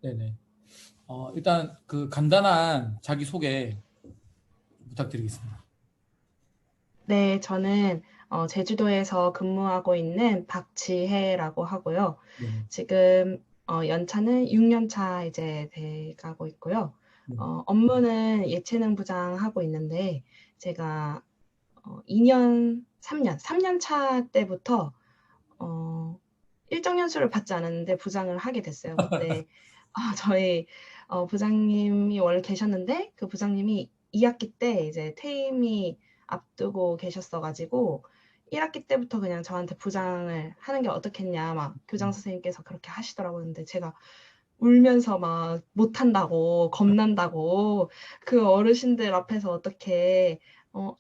네네. 일단 그 간단한 자기소개 부탁드리겠습니다. 네, 저는 제주도에서 근무하고 있는 박지혜라고 하고요. 네네. 지금 연차는 6년 차 이제 돼가고 있고요. 네. 업무는 예체능 부장 하고 있는데 제가 2년, 3년 차 때부터 일정 연수를 받지 않았는데 부장을 하게 됐어요. 그때 저희 부장님이 원래 계셨는데 그 부장님이 2학기 때 이제 퇴임이 앞두고 계셨어가지고 1학기 때부터 그냥 저한테 부장을 하는 게 어떻겠냐 막 교장 선생님께서 그렇게 하시더라고요. 근데 제가 울면서 막 못한다고 겁난다고 그 어르신들 앞에서 어떻게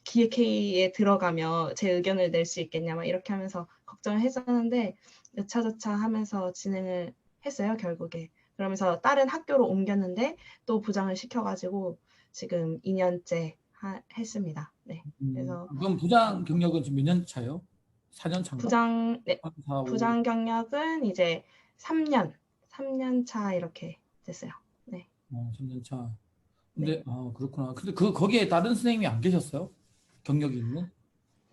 기획회의에 들어가며 제 의견을 낼 수 있겠냐 막 이렇게 하면서 걱정을 했었는데 여차저차 하면서 진행을 했어요 결국에. 그러면서 다른 학교로 옮겼는데 또 부장을 시켜가지고 지금 2년째 했습니다. 네. 그래서 그럼 부장 경력은 지금 몇 년 차요? 4년 차인가? 네, 3, 4, 5. 부장 경력은 이제 3년 차 이렇게 됐어요. 네. 3년 차. 네. 근데 그렇구나. 근데 거기에 다른 선생님이 안 계셨어요? 경력이 있는?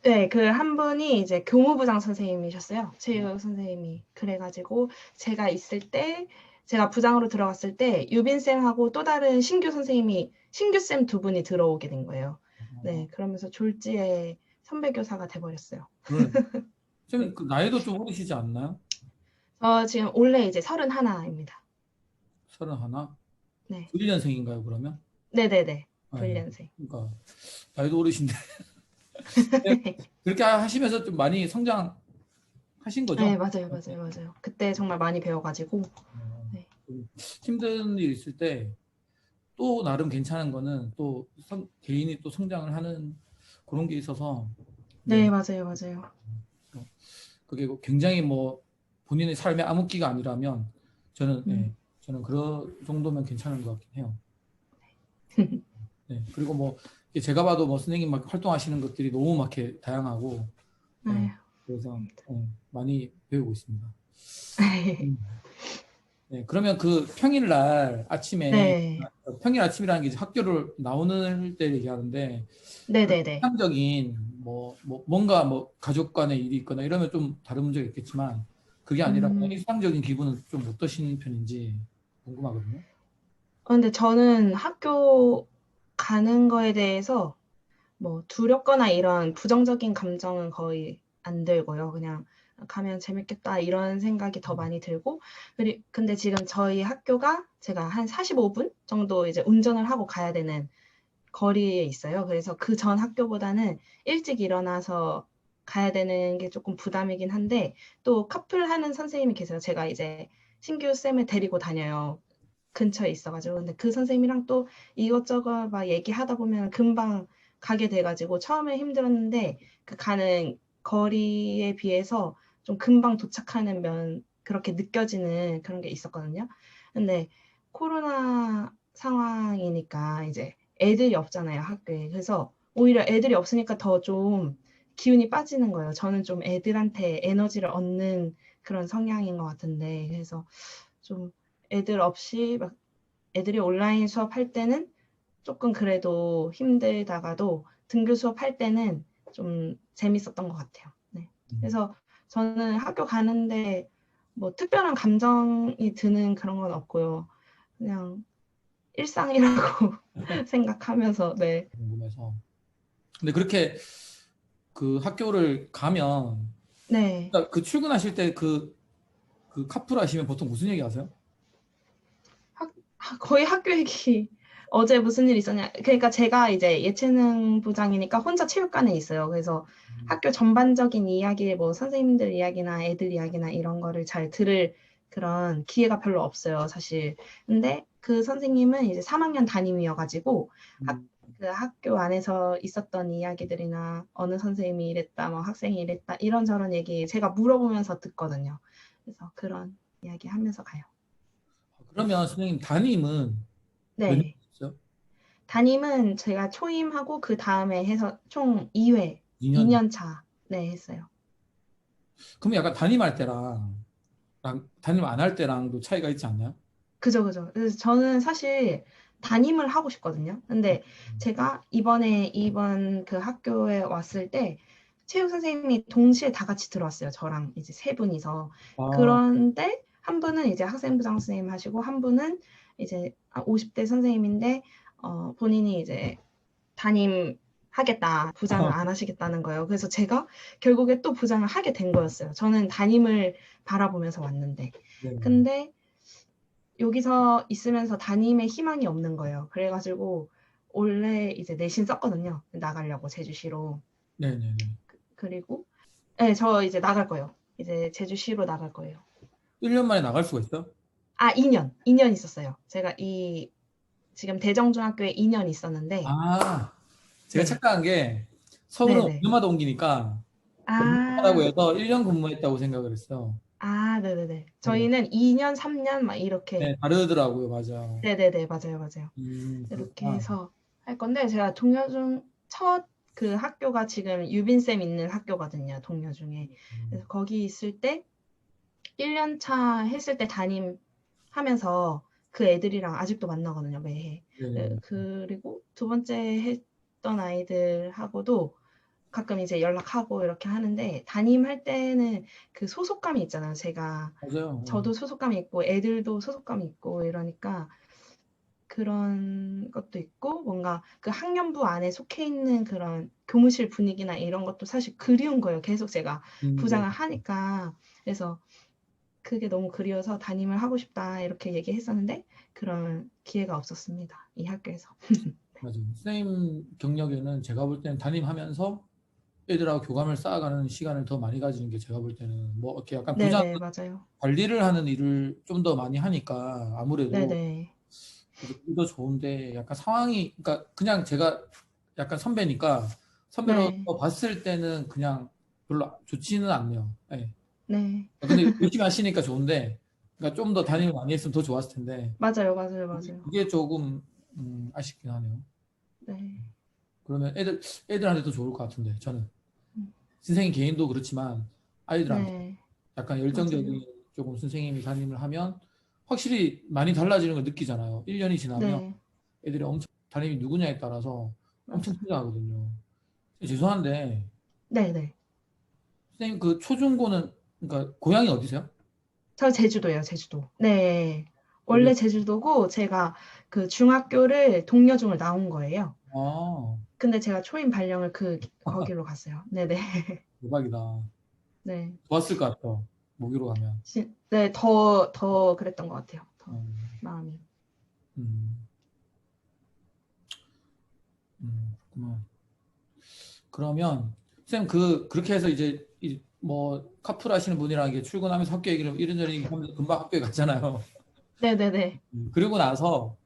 네, 그 한 분이 이제 교무부장 선생님이셨어요. 어, 체육 선생님이. 그래가지고 제가 있을 때, 제가 부장으로 들어갔을 때 유빈쌤하고 또 다른 신규 선생님이, 신규쌤 두 분이 들어오게 된 거예요. 네, 그러면서 졸지에 선배 교사가 돼버렸어요. 그러네. 네. 선생님 그 나이도 좀 어리시지 않나요? 저 지금 올해 이제 31입니다. 31? 네. 91년생인가요, 그러면? 네네네. 네. 불년생. 그러니까 나이도 어리신데 네, 그렇게 하시면서 좀 많이 성장하신 네, 거죠? 맞아요, 맞아요, 맞아요. 그때 정말 많이 배워가지고. 네. 좀 힘든 일 있을 때 또 나름 괜찮은 거는 또 개인이 또 성장을 하는 그런 게 있어서 네. 네, 맞아요, 맞아요. 그게 굉장히 뭐 본인의 삶의 암흑기가 아니라면 저는 음. 예, 저는 그런 정도면 괜찮은 것 같긴 해요. 네. 그리고 뭐 제가 봐도 뭐 선생님 막 활동하시는 것들이 너무 막 이렇게 다양하고 예, 아유, 그래서 많이 배우고 있습니다. 음. 네, 그러면 그 평일날 아침에 네. 평일 아침이라는 게 이제 학교를 나오는 때 얘기하는데 네네네. 일상적인 뭔가 뭐 가족 간의 일이 있거나 이러면 좀 다른 문제가 있겠지만 그게 아니라 그냥 음. 일상적인 기분은 좀 어떠신 편인지 궁금하거든요. 근데 저는 학교 가는 거에 대해서 뭐 두렵거나 이런 부정적인 감정은 거의 안 들고요. 그냥 가면 재밌겠다 이런 생각이 더 많이 들고 근데 지금 저희 학교가 제가 한 45분 정도 이제 운전을 하고 가야 되는 거리에 있어요. 그래서 그 전 학교보다는 일찍 일어나서 가야 되는 게 조금 부담이긴 한데 또 커플하는 선생님이 계세요. 제가 이제 신규 쌤을 데리고 다녀요. 근처에 있어가지고. 근데 그 선생님이랑 또 이것저것 막 얘기하다 보면 금방 가게 돼가지고 처음에 힘들었는데 그 가는 거리에 비해서 좀 금방 도착하는 그렇게 느껴지는 그런 게 있었거든요. 근데 코로나 상황이니까 이제 애들이 없잖아요, 학교에. 그래서 오히려 애들이 없으니까 더 좀 기운이 빠지는 거예요. 저는 좀 애들한테 에너지를 얻는 그런 성향인 것 같은데. 그래서 좀 애들 없이 막 애들이 온라인 수업할 때는 조금 그래도 힘들다가도 등교 수업할 때는 좀 재밌었던 것 같아요. 네. 음. 그래서 저는 학교 가는데 뭐 특별한 감정이 드는 그런 건 없고요. 그냥 일상이라고 생각하면서 네. 궁금해서. 근데 그렇게 그 학교를 가면 네. 그러니까 그 출근하실 때 그 카풀 하시면 보통 무슨 얘기 하세요? 거의 학교 얘기 어제 무슨 일 있었냐. 그러니까 제가 이제 예체능 부장이니까 혼자 체육관에 있어요. 그래서 학교 전반적인 이야기, 뭐 선생님들 이야기나 애들 이야기나 이런 거를 잘 들을 그런 기회가 별로 없어요, 사실. 근데 그 선생님은 이제 3학년 담임이어가지고 음. 그 학교 안에서 있었던 이야기들이나 어느 선생님이 이랬다, 뭐 학생이 이랬다, 이런저런 얘기 제가 물어보면서 듣거든요. 그래서 그런 이야기 하면서 가요. 그러면 선생님 담임은 몇 네. 년이셨어요? 담임은 제가 초임하고 그 다음에 해서 총 2회, 2년. 2년 차, 네, 했어요. 그럼 약간 담임할 때랑 담임 안 할 때랑도 차이가 있지 않나요? 그죠, 그죠. 그래서 저는 사실 담임을 하고 싶거든요. 근데 제가 이번 그 학교에 왔을 때 체육 선생님이 동시에 다 같이 들어왔어요. 저랑 이제 세 분이서. 아, 그런데 한 분은 이제 학생부장 선생님 하시고 한 분은 이제 50대 선생님인데 본인이 이제 담임 하겠다, 부장을 안 하시겠다는 거예요. 그래서 제가 결국에 또 부장을 하게 된 거였어요. 저는 담임을 바라보면서 왔는데. 네, 근데 여기서 있으면서 담임의 희망이 없는 거예요. 그래가지고 원래 이제 내신 썼거든요. 나가려고 제주시로. 네, 네, 네. 그리고 네, 저 이제 나갈 거예요. 이제 제주시로 나갈 거예요. 1년 만에 나갈 수가 있어? 2년 있었어요. 제가 지금 대정중학교에 2년 있었는데, 아, 제가 네, 착각한 게 서울은 네네. 5년마다 옮기니까 아, 하다고 해서 1년 근무했다고 생각을 했어. 네네네. 네, 저희는 2년, 3년 막 이렇게, 네, 다르더라고요, 맞아. 네네네, 맞아요, 맞아요. 이렇게 그렇구나. 해서 할 건데, 제가 동여중 첫 그 학교가 지금 유빈쌤 있는 학교거든요, 동여중에. 그래서 거기 있을 때 1년 차 했을 때 담임하면서 그 애들이랑 아직도 만나거든요, 매해. 네, 네, 네. 그리고 두 번째 했던 아이들하고도 가끔 이제 연락하고 이렇게 하는데 담임할 때는 그 소속감이 있잖아요. 맞아요. 저도 소속감이 있고 애들도 소속감이 있고 이러니까 그런 것도 있고 뭔가 그 학년부 안에 속해 있는 그런 교무실 분위기나 이런 것도 사실 그리운 거예요. 계속 제가 네. 부장을 하니까. 그래서 그게 너무 그리워서 담임을 하고 싶다 이렇게 얘기했었는데 그런 기회가 없었습니다. 이 학교에서. 맞아요. 선생님 경력에는 제가 볼 때는 담임하면서 애들하고 교감을 쌓아가는 시간을 더 많이 가지는 게 제가 볼 때는 뭐 이렇게 약간 부장 네네, 맞아요. 관리를 하는 일을 좀 더 많이 하니까 아무래도 네네. 그래서 그게 더 좋은데 약간 상황이 그러니까 그냥 제가 약간 선배니까 선배로서 네. 봤을 때는 그냥 별로 좋지는 않네요. 네. 네. 근데 열심히 하시니까 좋은데 그러니까 좀 더 담임을 많이 했으면 더 좋았을 텐데 맞아요, 맞아요, 맞아요. 그게 조금 아쉽긴 하네요. 네. 그러면 애들한테도 좋을 것 같은데 저는 음, 선생님 개인도 그렇지만 아이들한테 네. 약간 맞아요. 열정적인 조금 선생님이 담임을 하면 확실히 많이 달라지는 걸 느끼잖아요. 1년이 지나면 네. 애들이 엄청 담임이 누구냐에 따라서 엄청 맞아요. 투자하거든요. 죄송한데 네네. 선생님 그 초중고는 그러니까 고향이 어디세요? 저 제주도예요, 제주도. 네. 어디? 원래 제주도고 제가 그 중학교를 동여중을 나온 거예요. 아, 근데 제가 초임 발령을 거기로 갔어요. 네네. 대박이다. 네. 좋았을 것 같아. 모기로 가면. 네, 더 그랬던 것 같아요. 더 음, 마음이. 음, 그렇구나. 그러면 쌤 그렇게 해서 이제 뭐 카풀 하시는 분이랑 이게 출근하면서 학교 얘기를 이런저런 얘기하면서 금방 학교에 갔잖아요. 네네네. 그리고 나서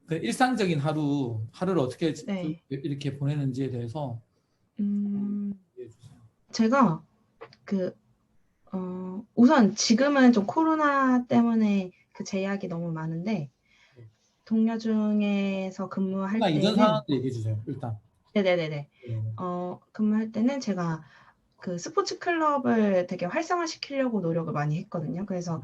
그 일상적인 하루를 어떻게 좀 네. 이렇게 보내는지에 대해서 음, 얘기해 주세요. 제가 그 우선 지금은 좀 코로나 때문에 그 제약이 너무 많은데 동료중에서 근무할 코로나 이전 때는 상황도 얘기해 주세요. 일단. 네네네네. 네. 근무할 때는 제가 그 스포츠 클럽을 되게 활성화시키려고 노력을 많이 했거든요. 그래서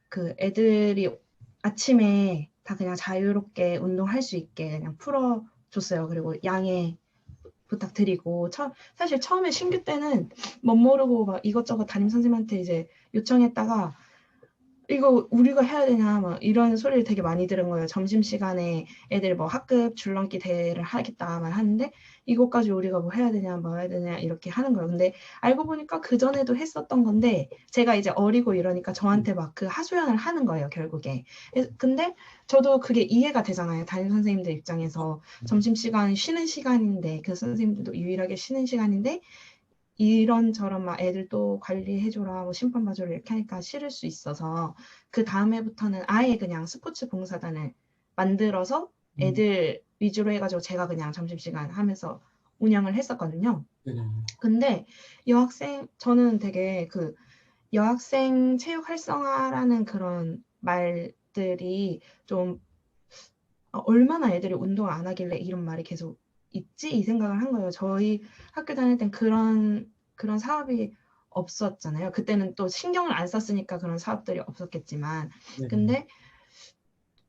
그 애들이 아침에 다 그냥 자유롭게 운동할 수 있게 그냥 풀어줬어요. 그리고 양해 부탁드리고 사실 처음에 신규 때는 멋모르고 막 이것저것 담임 선생님한테 이제 요청했다가 이거 우리가 해야 되냐 막 이런 소리를 되게 많이 들은 거예요. 점심시간에 애들 뭐 학급 줄넘기 대회를 하겠다 말 하는데 이것까지 우리가 뭐 해야 되냐 뭐 해야 되냐 이렇게 하는 거예요. 근데 알고 보니까 그전에도 했었던 건데 제가 이제 어리고 이러니까 저한테 막 그 하소연을 하는 거예요, 결국에. 근데 저도 그게 이해가 되잖아요. 담임 선생님들 입장에서 점심시간 쉬는 시간인데 그 선생님들도 유일하게 쉬는 시간인데 이런저런 막 애들 또 관리해줘라, 뭐 심판 봐줘라 이렇게 하니까 싫을 수 있어서 그 다음에부터는 아예 그냥 스포츠 봉사단을 만들어서 음, 애들 위주로 해가지고 제가 그냥 점심시간 하면서 운영을 했었거든요. 네네. 근데 저는 되게 그 여학생 체육 활성화라는 그런 말들이 좀 얼마나 애들이 운동을 안 하길래 이런 말이 계속 있지? 이 생각을 한 거예요. 저희 학교 다닐 땐 그런 사업이 없었잖아요. 그때는 또 신경을 안 썼으니까 그런 사업들이 없었겠지만. 네네. 근데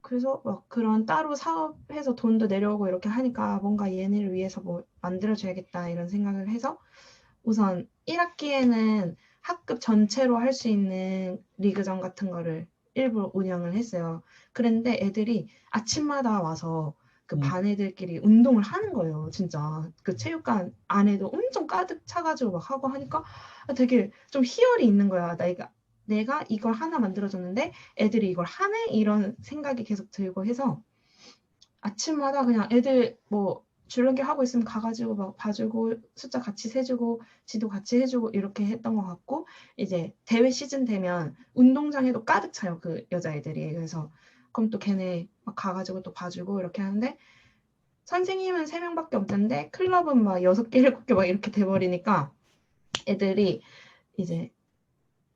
그래서 막 그런 따로 사업해서 돈도 내려오고 이렇게 하니까 뭔가 얘네를 위해서 뭐 만들어줘야겠다 이런 생각을 해서 우선 1학기에는 학급 전체로 할 수 있는 리그전 같은 거를 일부 운영을 했어요. 그랬는데 애들이 아침마다 와서 그 음, 반 애들끼리 운동을 하는 거예요. 진짜 그 체육관 안에도 엄청 가득 차가지고 막 하고 하니까 되게 좀 희열이 있는 거야. 내가 이걸 하나 만들어줬는데 애들이 이걸 하네? 이런 생각이 계속 들고 해서 아침마다 그냥 애들 뭐 줄넘기 하고 있으면 가가지고 막 봐주고 숫자 같이 세주고 지도 같이 해주고 이렇게 했던 것 같고 이제 대회 시즌 되면 운동장에도 가득 차요 그 여자애들이. 그래서 그럼 또 걔네 막 가가지고 또 봐주고 이렇게 하는데 선생님은 3명밖에 없는데 클럽은 막 6개 7개 막 이렇게 돼버리니까 애들이 이제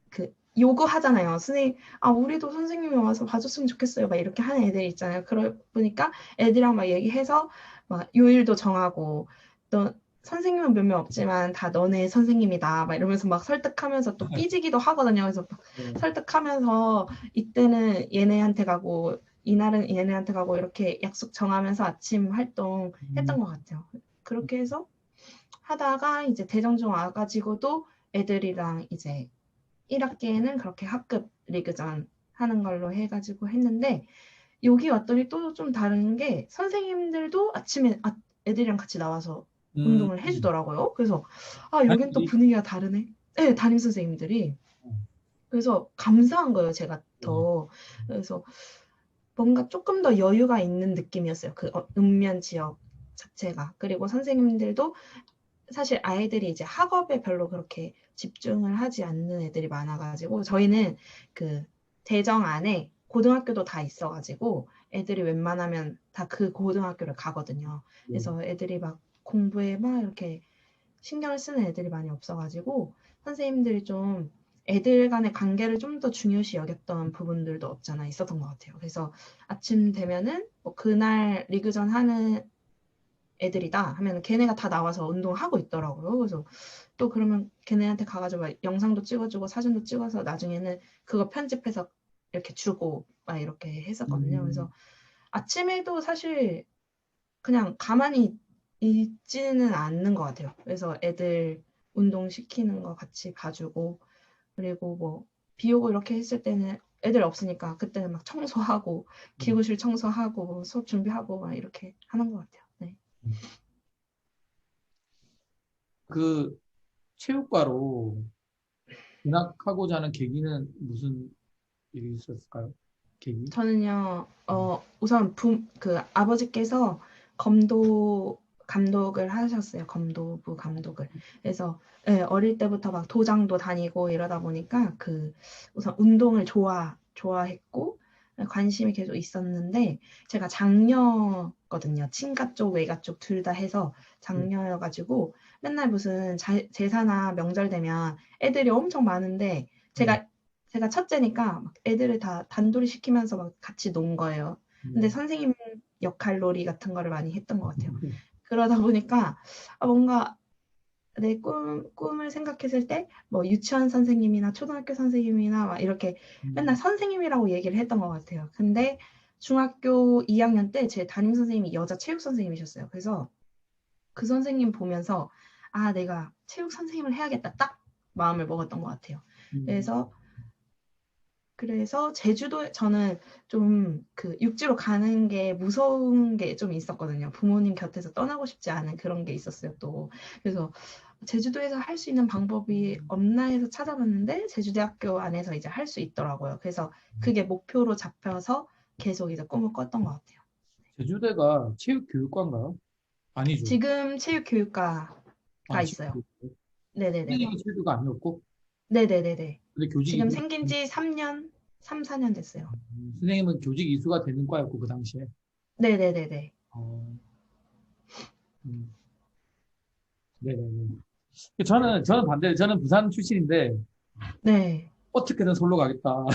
그 요구하잖아요. 선생님, 아, 우리도 선생님이 와서 봐줬으면 좋겠어요. 막 이렇게 하는 애들 있잖아요. 그러 보니까 애들이랑 막 얘기해서 막 요일도 정하고 또 선생님은 몇 명 없지만 다 너네 선생님이다. 막 이러면서 막 설득하면서 또 삐지기도 하거든요. 그래서 네. 설득하면서 이때는 얘네한테 가고 이날은 얘네한테 가고 이렇게 약속 정하면서 아침 활동 음, 했던 것 같아요. 그렇게 해서 하다가 이제 대정중 와가지고도 애들이랑 이제 1학기에는 그렇게 학급 리그전 하는 걸로 해가지고 했는데 여기 왔더니 또 좀 다른 게 선생님들도 아침에 애들이랑 같이 나와서 음, 운동을 해주더라고요. 그래서 아 여긴 또 아니, 분위기가 다르네. 네, 담임 선생님들이. 그래서 감사한 거예요, 제가 네. 더. 그래서 뭔가 조금 더 여유가 있는 느낌이었어요. 그 읍면 지역 자체가. 그리고 선생님들도 사실 아이들이 이제 학업에 별로 그렇게 집중을 하지 않는 애들이 많아가지고 저희는 그 대정 안에 고등학교도 다 있어가지고 애들이 웬만하면 다 그 고등학교를 가거든요. 네. 그래서 애들이 막 공부에 막 이렇게 신경을 쓰는 애들이 많이 없어가지고 선생님들이 좀 애들 간의 관계를 좀 더 중요시 여겼던 부분들도 없잖아 있었던 것 같아요. 그래서 아침 되면은 뭐 그날 리그전 하는 애들이다 하면 걔네가 다 나와서 운동하고 있더라고요. 그래서 또 그러면 걔네한테 가가지고 막 영상도 찍어주고 사진도 찍어서 나중에는 그거 편집해서 이렇게 주고 막 이렇게 했었거든요. 음, 그래서 아침에도 사실 그냥 가만히 있지는 않는 것 같아요. 그래서 애들 운동시키는 거 같이 봐주고 그리고 뭐 비 오고 이렇게 했을 때는 애들 없으니까 그때는 막 청소하고 기구실 청소하고 수업 준비하고 막 이렇게 하는 것 같아요. 네. 그 체육과로 진학하고자 하는 계기는 무슨 일이 있었을까요? 계기? 저는요, 음, 우선 그 아버지께서 검도 감독을 하셨어요. 검도부 감독을. 그래서 예, 어릴 때부터 막 도장도 다니고 이러다 보니까 그 우선 운동을 좋아했고 관심이 계속 있었는데 제가 장녀거든요. 친가 쪽, 외가 쪽 둘 다 해서 네. 장녀여가지고 맨날 무슨 제사나 명절 되면 애들이 엄청 많은데 네. 제가 첫째니까 막 애들을 다 단돌이 시키면서 막 같이 논 거예요. 근데 음. 선생님 역할 놀이 같은 거를 많이 했던 것 같아요. 그러다 보니까 뭔가 내 꿈을 생각했을 때 뭐 유치원 선생님이나 초등학교 선생님이나 막 이렇게 맨날 음. 선생님이라고 얘기를 했던 것 같아요. 근데 중학교 2학년 때 제 담임 선생님이 여자 체육 선생님이셨어요. 그래서 그 선생님 보면서 아, 내가 체육 선생님을 해야겠다. 딱 마음을 먹었던 것 같아요. 음. 그래서 제주도에 저는 좀 그 육지로 가는 게 무서운 게 좀 있었거든요. 부모님 곁에서 떠나고 싶지 않은 그런 게 있었어요, 또. 그래서 제주도에서 할 수 있는 방법이 없나 해서 찾아봤는데 제주대학교 안에서 이제 할 수 있더라고요. 그래서 그게 목표로 잡혀서 계속 이제 꿈을 꿨던 것 같아요. 제주대가 체육교육과인가요? 아니죠. 지금 체육교육과가 아, 있어요. 체육교육. 네네네네. 선생님은 체육교가 아니었고, 네네네네. 근데 교직 지금 이수, 생긴 지 3년, 3, 4년 됐어요. 선생님은 교직 이수가 되는 과였고, 그 당시에. 네네네네. 어, 음, 네네네. 저는 반대로, 저는 부산 출신인데, 네. 어떻게든 솔로 가겠다.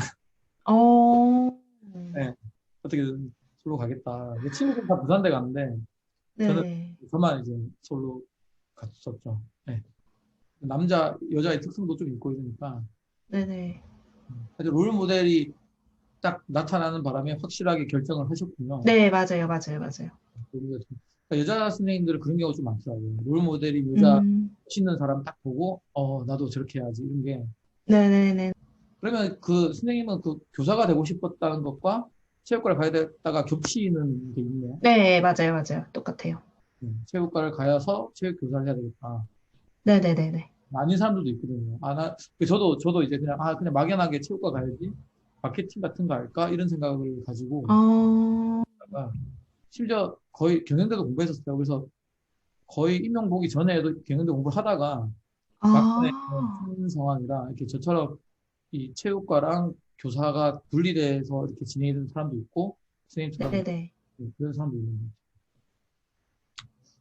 어, 네, 어떻게든 솔로 가겠다. 내 친구들 다 부산대 갔는데, 저는 네. 저만 이제 솔로 갔었죠. 네. 여자의 특성도 좀 있고 이러니까. 네네. 사실 롤 모델이 딱 나타나는 바람에 확실하게 결정을 하셨군요. 네, 맞아요, 맞아요, 맞아요. 그러니까 여자 선생님들은 그런 경우가 좀 많더라고요. 롤 모델이 여자 음, 멋있는 사람 딱 보고, 나도 저렇게 해야지. 이런 게. 네네네. 그러면 그 선생님은 그 교사가 되고 싶었다는 것과 체육과를 가야 됐다가 겹치는 게 있네요. 네, 맞아요, 맞아요. 똑같아요. 체육과를 가서 체육 교사를 해야 되겠다. 네네네네. 아닌 사람들도 있거든요. 저도 이제 그냥 막연하게 체육과 가야지. 마케팅 같은 거 할까? 이런 생각을 가지고, 어, 있다가 심지어 거의 경영대도 공부했었어요. 그래서 거의 임용 보기 전에도 경영대 공부를 하다가 막판에 아, 큰 상황이라 이렇게 저처럼 이 체육과랑 교사가 분리돼서 이렇게 진행이 되는 사람도 있고, 선생님처럼 네네. 그런 사람도 있는 거죠.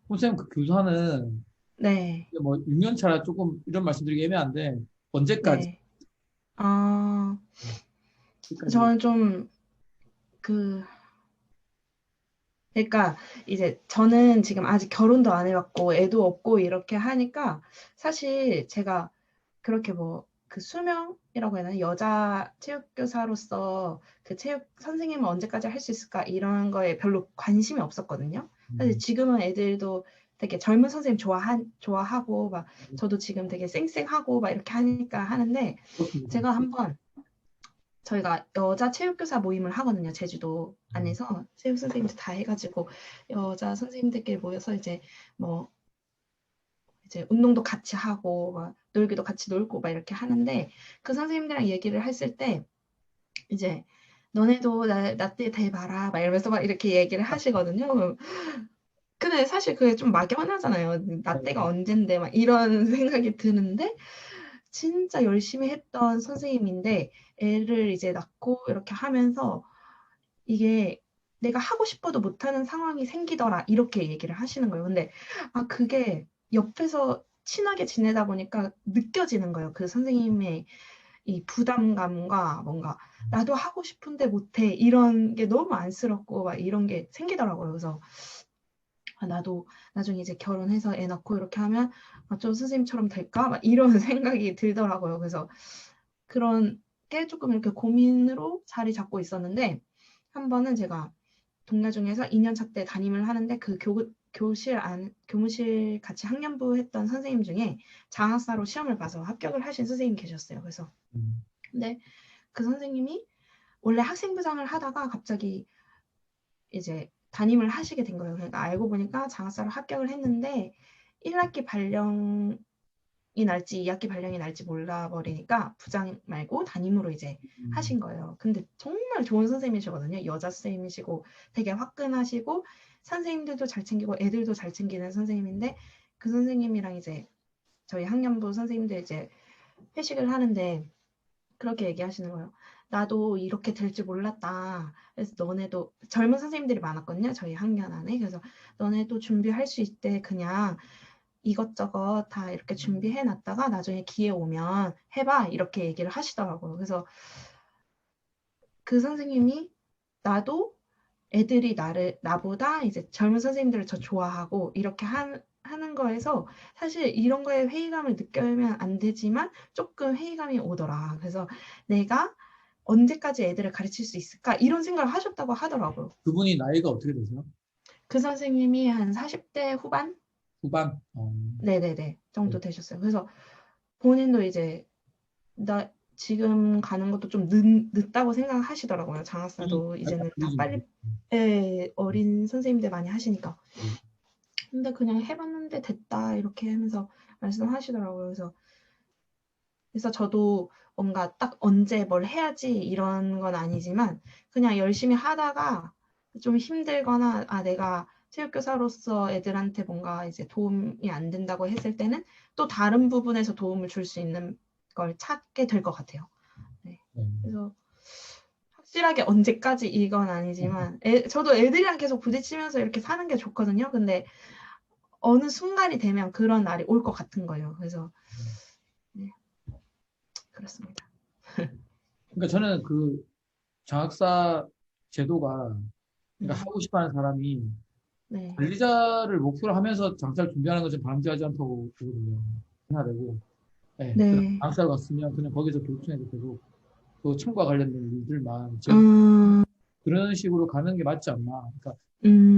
선생님, 그 교사는 네, 뭐 6년 차라 조금 이런 말씀드리기 애매한데, 언제까지? 네. 아, 언제까지? 저는 좀, 그, 그러니까 이제 저는 지금 아직 결혼도 안 해봤고 애도 없고 이렇게 하니까 사실 제가 그렇게 뭐 그 수명이라고 해야 되나 여자 체육교사로서 그 체육 선생님은 언제까지 할 수 있을까 이런 거에 별로 관심이 없었거든요. 사실 음, 지금은 애들도 되게 젊은 선생님 좋아하고 막 저도 지금 되게 쌩쌩하고 막 이렇게 하니까 하는데 그렇습니다. 제가 한번 저희가 여자 체육교사 모임을 하거든요. 제주도 음, 안에서 체육 선생님들 다 해가지고 여자 선생님들끼리 모여서 이제 뭐 이제 운동도 같이 하고 막 놀기도 같이 놀고 막 이렇게 하는데 그 선생님들이랑 얘기를 했을 때 이제 너네도 나때 대봐라 막 이러면서 막 이렇게 얘기를 하시거든요. 근데 사실 그게 좀 막연하잖아요. 나 때가 네. 언젠데 막 이런 생각이 드는데 진짜 열심히 했던 선생님인데 애를 이제 낳고 이렇게 하면서 이게 내가 하고 싶어도 못하는 상황이 생기더라 이렇게 얘기를 하시는 거예요. 근데 그게 옆에서 친하게 지내다 보니까 느껴지는 거예요. 그 선생님의 이 부담감과 뭔가 나도 하고 싶은데 못해 이런 게 너무 안쓰럽고 막 이런 게 생기더라고요. 그래서 나도 나중에 이제 결혼해서 애 낳고 이렇게 하면 좀 선생님처럼 될까? 막 이런 생각이 들더라고요. 그래서 그런 게 조금 이렇게 고민으로 자리 잡고 있었는데 한 번은 제가 동료 중에서 2년 차 때 담임을 하는데 그 교무실 같이 학년부 했던 선생님 중에 장학사로 시험을 봐서 합격을 하신 선생님이 계셨어요. 그래서 음, 근데 그 선생님이 원래 학생부장을 하다가 갑자기 이제 담임을 하시게 된 거예요. 그러니까 알고 보니까 장학사로 합격을 했는데 1학기 발령이 날지 2학기 발령이 날지 몰라 버리니까 부장 말고 담임으로 이제 음, 하신 거예요. 근데 정말 좋은 선생님이시거든요. 여자 선생님이시고 되게 화끈하시고 선생님들도 잘 챙기고 애들도 잘 챙기는 선생님인데 그 선생님이랑 이제 저희 학년부 선생님들 이제 회식을 하는데 그렇게 얘기하시는 거예요. 나도 이렇게 될 줄 몰랐다. 그래서 너네도 젊은 선생님들이 많았거든요. 저희 학년 안에. 그래서 너네도 준비할 수 있대. 그냥 이것저것 다 이렇게 준비해 놨다가 나중에 기회 오면 해봐. 이렇게 얘기를 하시더라고요. 그래서 그 선생님이 나도 애들이 나보다 이제 젊은 선생님들을 더 좋아하고 이렇게 하는 거에서 사실 이런 거에 회의감을 느끼면 안 되지만 조금 회의감이 오더라. 그래서 내가 언제까지 애들을 가르칠 수 있을까? 이런 생각을 하셨다고 하더라고요. 그분이 나이가 어떻게 되세요? 그 선생님이 한 40대 후반? 후반? 네네네. 네. 정도 되셨어요. 그래서 본인도 이제 나 지금 가는 것도 좀 늦다고 생각하시더라고요. 장학사도 약간 이제는 다 그러신 것 빨리 같아요. 어린 선생님들 많이 하시니까. 네. 근데 그냥 해봤는데 됐다 이렇게 하면서 말씀하시더라고요. 그래서 저도 뭔가 딱 언제 뭘 해야지 이런 건 아니지만 그냥 열심히 하다가 좀 힘들거나 내가 체육교사로서 애들한테 뭔가 이제 도움이 안 된다고 했을 때는 또 다른 부분에서 도움을 줄 수 있는 걸 찾게 될 것 같아요. 네. 네. 그래서 확실하게 언제까지 이건 아니지만 저도 애들이랑 계속 부딪히면서 이렇게 사는 게 좋거든요. 근데 어느 순간이 되면 그런 날이 올 것 같은 거예요. 그래서 네, 그렇습니다. 그러니까 저는 그 장학사 제도가 그러니까 음, 하고 싶어 하는 사람이 네, 관리자를 목표로 하면서 장사를 준비하는 것은 바람직하지 않다고 보거든요. 해야 되고, 네. 그다음 네, 장사를 갔으면 그냥 거기서 교육청에서 계속 그 층과 관련된 일들만 음, 그런 식으로 가는 게 맞지 않나. 그러니까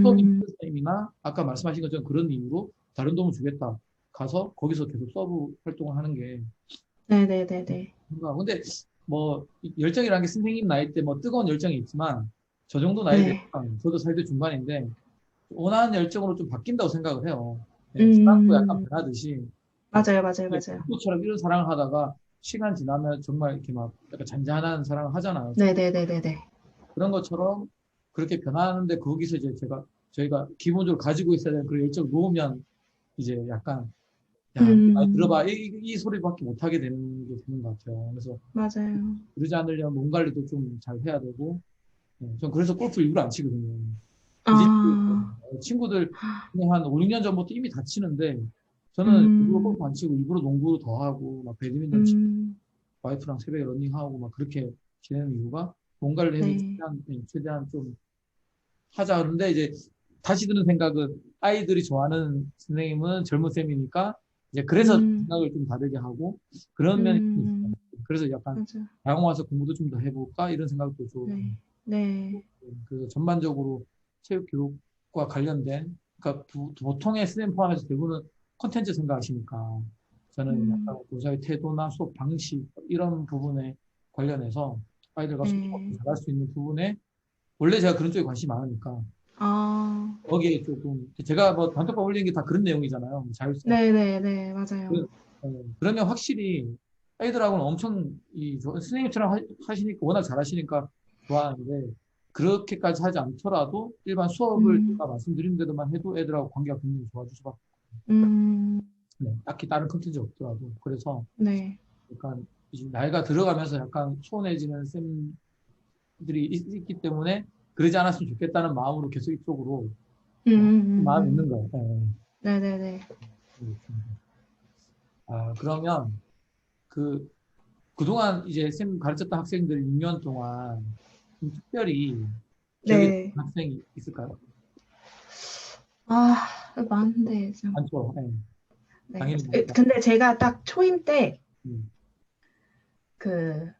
수업이 음, 있는 선생님이나 아까 말씀하신 것처럼 그런 이유로 다른 도움을 주겠다. 가서 거기서 계속 서브 활동을 하는 게 네네네네. 뭔가 근데 뭐 열정이라는 게 선생님 나이 때 뭐 뜨거운 열정이 있지만 저 정도 나이 네. 되면 저도 40대 중반인데 원하는 열정으로 좀 바뀐다고 생각을 해요. 예, 사람도 약간 음, 변하듯이 맞아요, 맞아요, 맞아요. 복도처럼 이런 사랑을 하다가 시간 지나면 정말 이렇게 막 약간 잔잔한 사랑을 하잖아요. 네네네네네. 그런 것처럼 그렇게 변하는데 거기서 이제 저희가 기본적으로 가지고 있어야 되는 그런 열정을 놓으면 이제 약간 야, 많이 들어봐. 이 소리밖에 못 하게 되는 게 되는 것 같아요. 그래서 맞아요. 그러지 않으려면 몸 관리도 좀 잘 해야 되고, 전 그래서 골프 일부러 안 치거든요. 이제 아, 친구들 그냥 한 5, 6년 전부터 이미 다 치는데, 저는 일부러 음, 골프 안 치고 일부러 농구도 더 하고, 막 배드민턴 치고, 음, 와이프랑 새벽에 러닝하고, 막 그렇게 지내는 이유가 몸 관리해서 네. 최대한 좀 하자. 그런데 이제 다시 드는 생각은 아이들이 좋아하는 선생님은 젊은 쌤이니까 이제 그래서 음, 생각을 좀 다르게 하고 그런 면이 좀 있어요. 음, 그래서 약간 맞아. 다양 와서 공부도 좀 더 해볼까 이런 생각도 좀 네. 네. 그 전반적으로 체육 교육과 관련된 그러니까 보통의 쌤 포함해서 대부분은 컨텐츠 생각하시니까 저는 약간 음, 교사의 태도나 수업 방식 이런 부분에 관련해서 아이들과 소통을 네. 잘할 수 있는 부분에 원래 제가 그런 쪽에 관심이 많으니까 아, 거기에 조금 제가 뭐 단톡방 올리는 게 다 그런 내용이잖아요. 자율성. 네네네, 맞아요. 그, 그러면 확실히 애들하고는 엄청 선생님처럼 하시니까 워낙 잘하시니까 좋아하는데 그렇게까지 하지 않더라도 일반 수업을 음, 제가 말씀드린 대로만 해도 애들하고 관계가 굉장히 좋아질 수밖에 음, 딱히 다른 컨텐츠 없더라도 그래서 네. 약간 이제 나이가 들어가면서 약간 소원해지는 쌤들이 있기 때문에 그러지 않았으면 좋겠다는 마음으로 계속 이쪽으로 마음이 있는 거예요. 네네네. 알겠습니다. 그러면 그동안 이제 쌤 가르쳤던 학생들 6년 동안 좀 특별히 기억에 남는 네. 학생이 있을까요? 아, 많은데, 좀. 많죠. 네. 당연히 많죠. 근데 제가 딱 초임 때, 음, 그,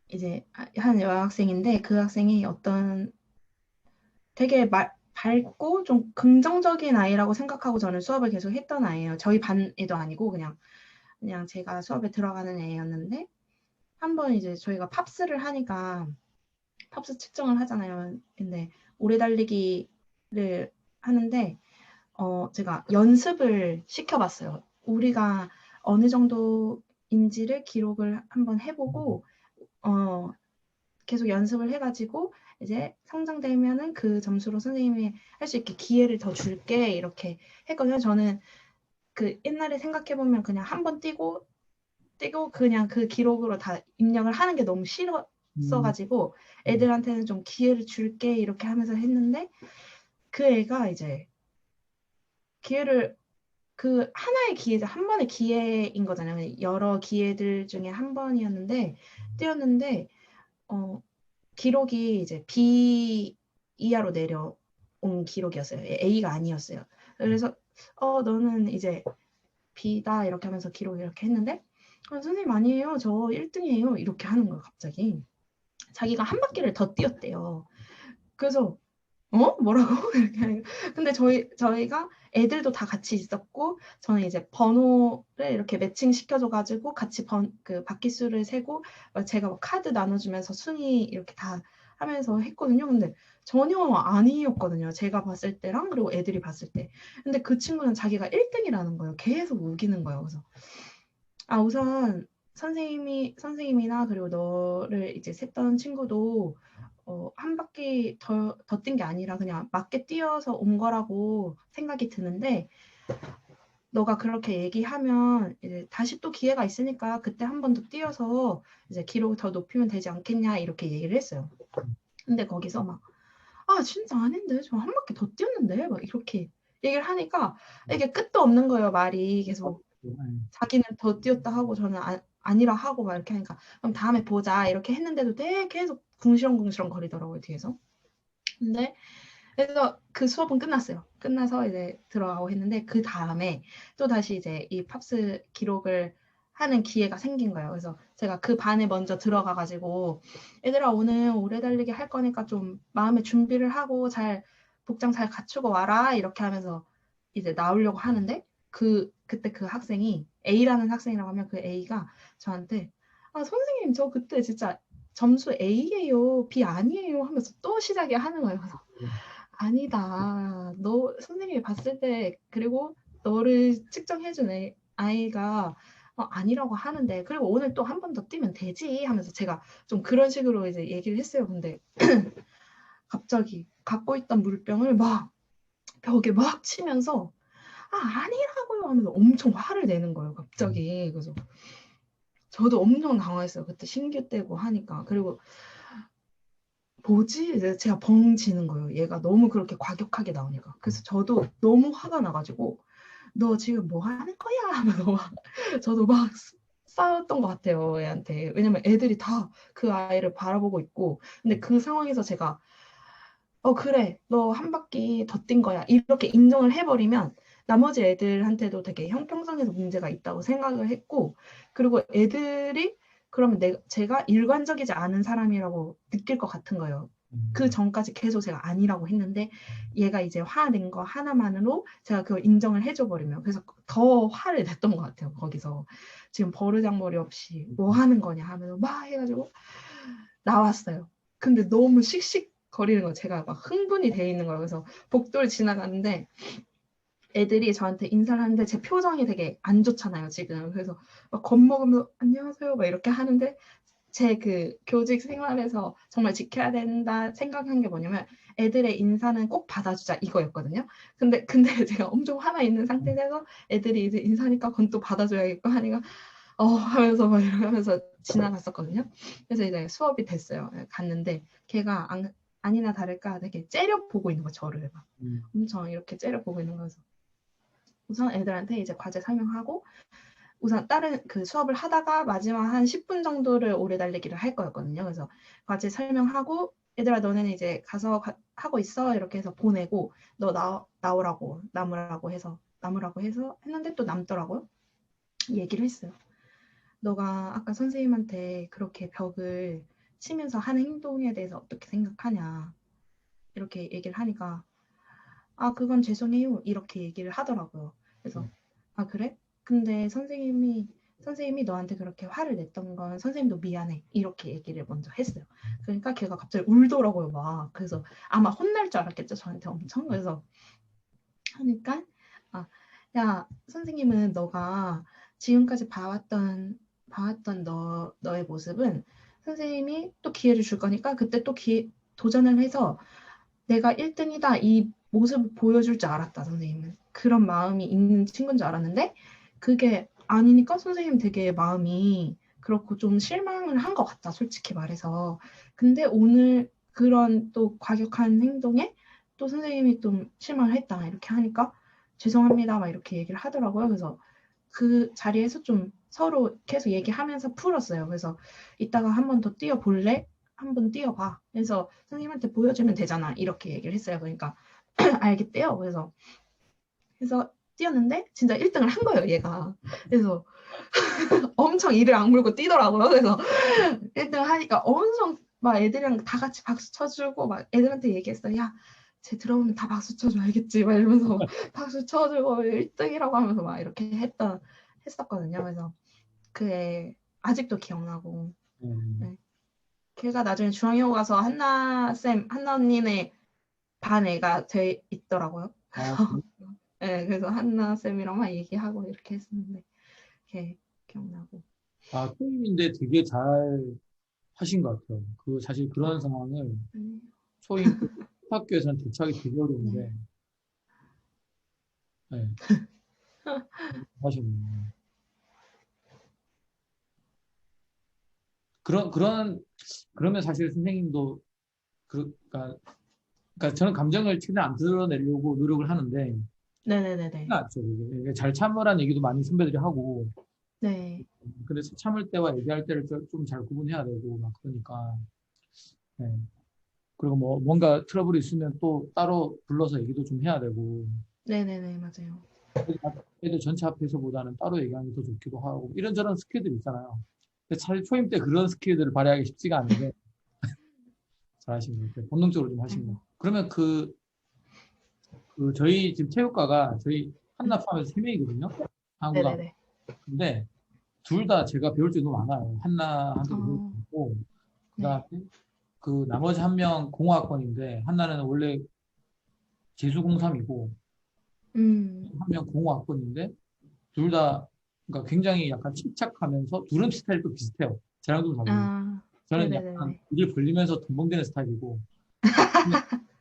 이제, 한 여학생인데, 그 학생이 어떤 되게 밝고 좀 긍정적인 아이라고 생각하고 저는 수업을 계속 했던 아이예요. 저희 반에도 아니고, 그냥 제가 수업에 들어가는 애였는데, 한 번 이제 저희가 팝스를 하니까, 팝스 측정을 하잖아요. 근데, 오래 달리기를 하는데, 제가 연습을 시켜봤어요. 우리가 어느 정도인지를 기록을 한번 해보고, 어, 계속 연습을 해가지고, 이제 성장되면은 그 점수로 선생님이 할 수 있게 기회를 더 줄게, 이렇게 했거든요. 저는 그 옛날에 생각해보면 그냥 한번 뛰고 그냥 그 기록으로 다 입력을 하는 게 너무 음, 싫었어가지고, 음, 애들한테는 좀 기회를 줄게, 이렇게 하면서 했는데, 그 애가 이제 기회를 그 하나의 기회, 한 번의 기회인 거잖아요. 여러 기회들 중에 한 번이었는데 뛰었는데 어, 기록이 이제 B 이하로 내려온 기록이었어요. A가 아니었어요. 그래서 너는 이제 B다 이렇게 하면서 기록 이렇게 했는데 선생님 아니에요. 저 1등이에요. 이렇게 하는 거예요. 갑자기 자기가 한 바퀴를 더 뛰었대요. 그래서 뭐라고? 이렇게. 근데 저희가 애들도 다 같이 있었고, 저는 이제 번호를 이렇게 매칭 시켜줘가지고, 같이 그 바퀴수를 세고, 제가 막 카드 나눠주면서 순위 이렇게 다 하면서 했거든요. 근데 전혀 아니었거든요. 제가 봤을 때랑, 그리고 애들이 봤을 때. 근데 그 친구는 자기가 1등이라는 거예요. 계속 우기는 거예요. 그래서, 우선 선생님이나 그리고 너를 이제 셌던 친구도 한 바퀴 더 뛴 게 아니라 그냥 맞게 뛰어서 온 거라고 생각이 드는데 너가 그렇게 얘기하면 이제 다시 또 기회가 있으니까 그때 한 번 더 뛰어서 이제 기록을 더 높이면 되지 않겠냐 이렇게 얘기를 했어요. 근데 거기서 막 진짜 아닌데 저 한 바퀴 더 뛰었는데 막 이렇게 얘기를 하니까 이게 끝도 없는 거예요. 말이 계속 자기는 더 뛰었다 하고 저는 아니라 하고 막 이렇게 하니까 그럼 다음에 보자 이렇게 했는데도 되게 계속 궁시렁궁시렁 거리더라고요 뒤에서. 근데 그래서 그 수업은 끝났어요. 끝나서 이제 들어가고 했는데 그 다음에 또 다시 이제 이 팝스 기록을 하는 기회가 생긴 거예요. 그래서 제가 그 반에 먼저 들어가가지고 얘들아 오늘 오래 달리기 할 거니까 좀 마음의 준비를 하고 잘 복장 잘 갖추고 와라 이렇게 하면서 이제 나오려고 하는데 그때 그 학생이 A라는 학생이라고 하면 그 A가 저한테 아 선생님 저 그때 진짜 점수 A예요 B 아니에요 하면서 또 시작이 하는 거예요. 그래서 아니다. 너 선생님이 봤을 때 그리고 너를 측정해준 아이가 아니라고 하는데 그리고 오늘 또 한 번 더 뛰면 되지 하면서 제가 좀 그런 식으로 이제 얘기를 했어요. 근데 갑자기 갖고 있던 물병을 막 벽에 막 치면서 아니라고요 하면서 엄청 화를 내는 거예요. 갑자기. 그래서 저도 엄청 당황했어요. 그때 신규 때고 하니까. 그리고 뭐지? 이제 제가 벙 지는 거예요. 얘가 너무 그렇게 과격하게 나오니까. 그래서 저도 너무 화가 나가지고 너 지금 뭐 하는 거야? 하면서 막 저도 막 싸웠던 것 같아요. 애한테. 왜냐면 애들이 다 그 아이를 바라보고 있고. 근데 그 상황에서 제가 그래. 너 한 바퀴 더 뛴 거야. 이렇게 인정을 해버리면 나머지 애들한테도 되게 형평성에서 문제가 있다고 생각을 했고, 그리고 애들이 그러면 제가 일관적이지 않은 사람이라고 느낄 것 같은 거예요. 그 전까지 계속 제가 아니라고 했는데 얘가 이제 화낸 거 하나만으로 제가 그걸 인정을 해줘 버리면 그래서 더 화를 냈던 것 같아요. 거기서 지금 버르장머리 없이 뭐 하는 거냐 하면서 막 해가지고 나왔어요. 근데 너무 씩씩거리는 거예요. 제가 막 흥분이 돼 있는 거예요. 그래서 복도를 지나가는데 애들이 저한테 인사를 하는데 제 표정이 되게 안 좋잖아요, 지금. 그래서 막 겁먹으면서 안녕하세요 막 이렇게 하는데 제 그 교직 생활에서 정말 지켜야 된다 생각한 게 뭐냐면 애들의 인사는 꼭 받아주자 이거였거든요. 근데 제가 엄청 화나 있는 상태에서 애들이 이제 인사니까 그건 또 받아줘야겠고 하니까 하면서 막 이러면서 지나갔었거든요. 그래서 이제 수업이 됐어요. 갔는데 걔가 아니나 다를까 되게 째려보고 있는 거 저를 막 엄청 이렇게 째려보고 있는 거여서 우선 애들한테 이제 과제 설명하고 우선 다른 그 수업을 하다가 마지막 한 10분 정도를 오래 달리기를 할 거였거든요. 그래서 과제 설명하고 얘들아 너네는 이제 가서 하고 있어 이렇게 해서 보내고 너 나오라고 남으라고 해서 했는데 또 남더라고요. 얘기를 했어요. 너가 아까 선생님한테 그렇게 벽을 치면서 하는 행동에 대해서 어떻게 생각하냐 이렇게 얘기를 하니까 그건 죄송해요 이렇게 얘기를 하더라고요. 그래서 그래? 근데 선생님이 너한테 그렇게 화를 냈던 건 선생님도 미안해 이렇게 얘기를 먼저 했어요. 그러니까 걔가 갑자기 울더라고요 막. 그래서 아마 혼날 줄 알았겠죠 저한테 엄청. 그래서 하니까 야 선생님은 너가 지금까지 봐왔던 너의 모습은 선생님이 또 기회를 줄 거니까 그때 또 도전을 해서 내가 1등이다 이 모습을 보여줄 줄 알았다 선생님은 그런 마음이 있는 친구인 줄 알았는데 그게 아니니까 선생님 되게 마음이 그렇고 좀 실망을 한 것 같다 솔직히 말해서 근데 오늘 그런 또 과격한 행동에 또 선생님이 좀 실망을 했다 이렇게 하니까 죄송합니다 막 이렇게 얘기를 하더라고요. 그래서 그 자리에서 좀 서로 계속 얘기하면서 풀었어요. 그래서 이따가 한 번 더 뛰어볼래? 한 번 뛰어봐. 그래서 선생님한테 보여주면 되잖아. 이렇게 얘기를 했어요. 그러니까 알겠대요. 그래서 뛰었는데 진짜 1등을 한 거예요, 얘가. 그래서 엄청 이를 악물고 뛰더라고요. 그래서 1등 하니까 엄청 막 애들이랑 다 같이 박수 쳐주고 막 애들한테 얘기했어요. 야, 쟤 들어오면 다 박수 쳐줘 알겠지? 막 이러면서 박수 쳐주고 1등이라고 하면서 막 이렇게 했었거든요. 그래서 그 애 아직도 기억나고 네. 걔가 나중에 중앙여고 가서 한나 언니네 반 애가 돼 있더라고요. 네, 그래서 한나 쌤이랑 막 얘기하고 이렇게 했었는데 걔 기억나고. 초임인데 되게 잘 하신 것 같아요. 사실 그런 상황을 초임 학교에서는 대처하기 되게 어려운데, 네, 하셨네요. 그러면 사실 선생님도, 그러니까 저는 감정을 최대한 안 드러내려고 노력을 하는데, 네네네네. 낫죠, 그게. 잘 참으라는 얘기도 많이 선배들이 하고, 네. 그래서 참을 때와 얘기할 때를 좀 잘 구분해야 되고, 막 그러니까, 네. 그리고 뭔가 트러블이 있으면 또 따로 불러서 얘기도 좀 해야 되고, 네네네, 맞아요. 애들 전체 앞에서보다는 따로 얘기하는 게 더 좋기도 하고 이런저런 스킬들 있잖아요. 근데 사실 초임 때 그런 스킬들을 발휘하기 쉽지가 않은데 잘 하신 것 같아요. 본능적으로 좀 하신 것 음, 같아요. 그러면 저희 지금 체육과가 저희 한나 포함해서 3명이거든요. 한국과. 네네네. 근데 둘 다 제가 배울 게 너무 많아요. 한나한테도 배울 게 어, 많고 그다음에 네. 그 나머지 한 명 공학번인데 한나는 원래 재수공삼이고 음, 한 명 공학번인데 둘 다 그러니까 굉장히 약간 침착하면서 둘은 스타일이 또 비슷해요. 저랑 좀 다르고 아, 저는 약간 네네네네. 일을 벌리면서 덤벙대는 스타일이고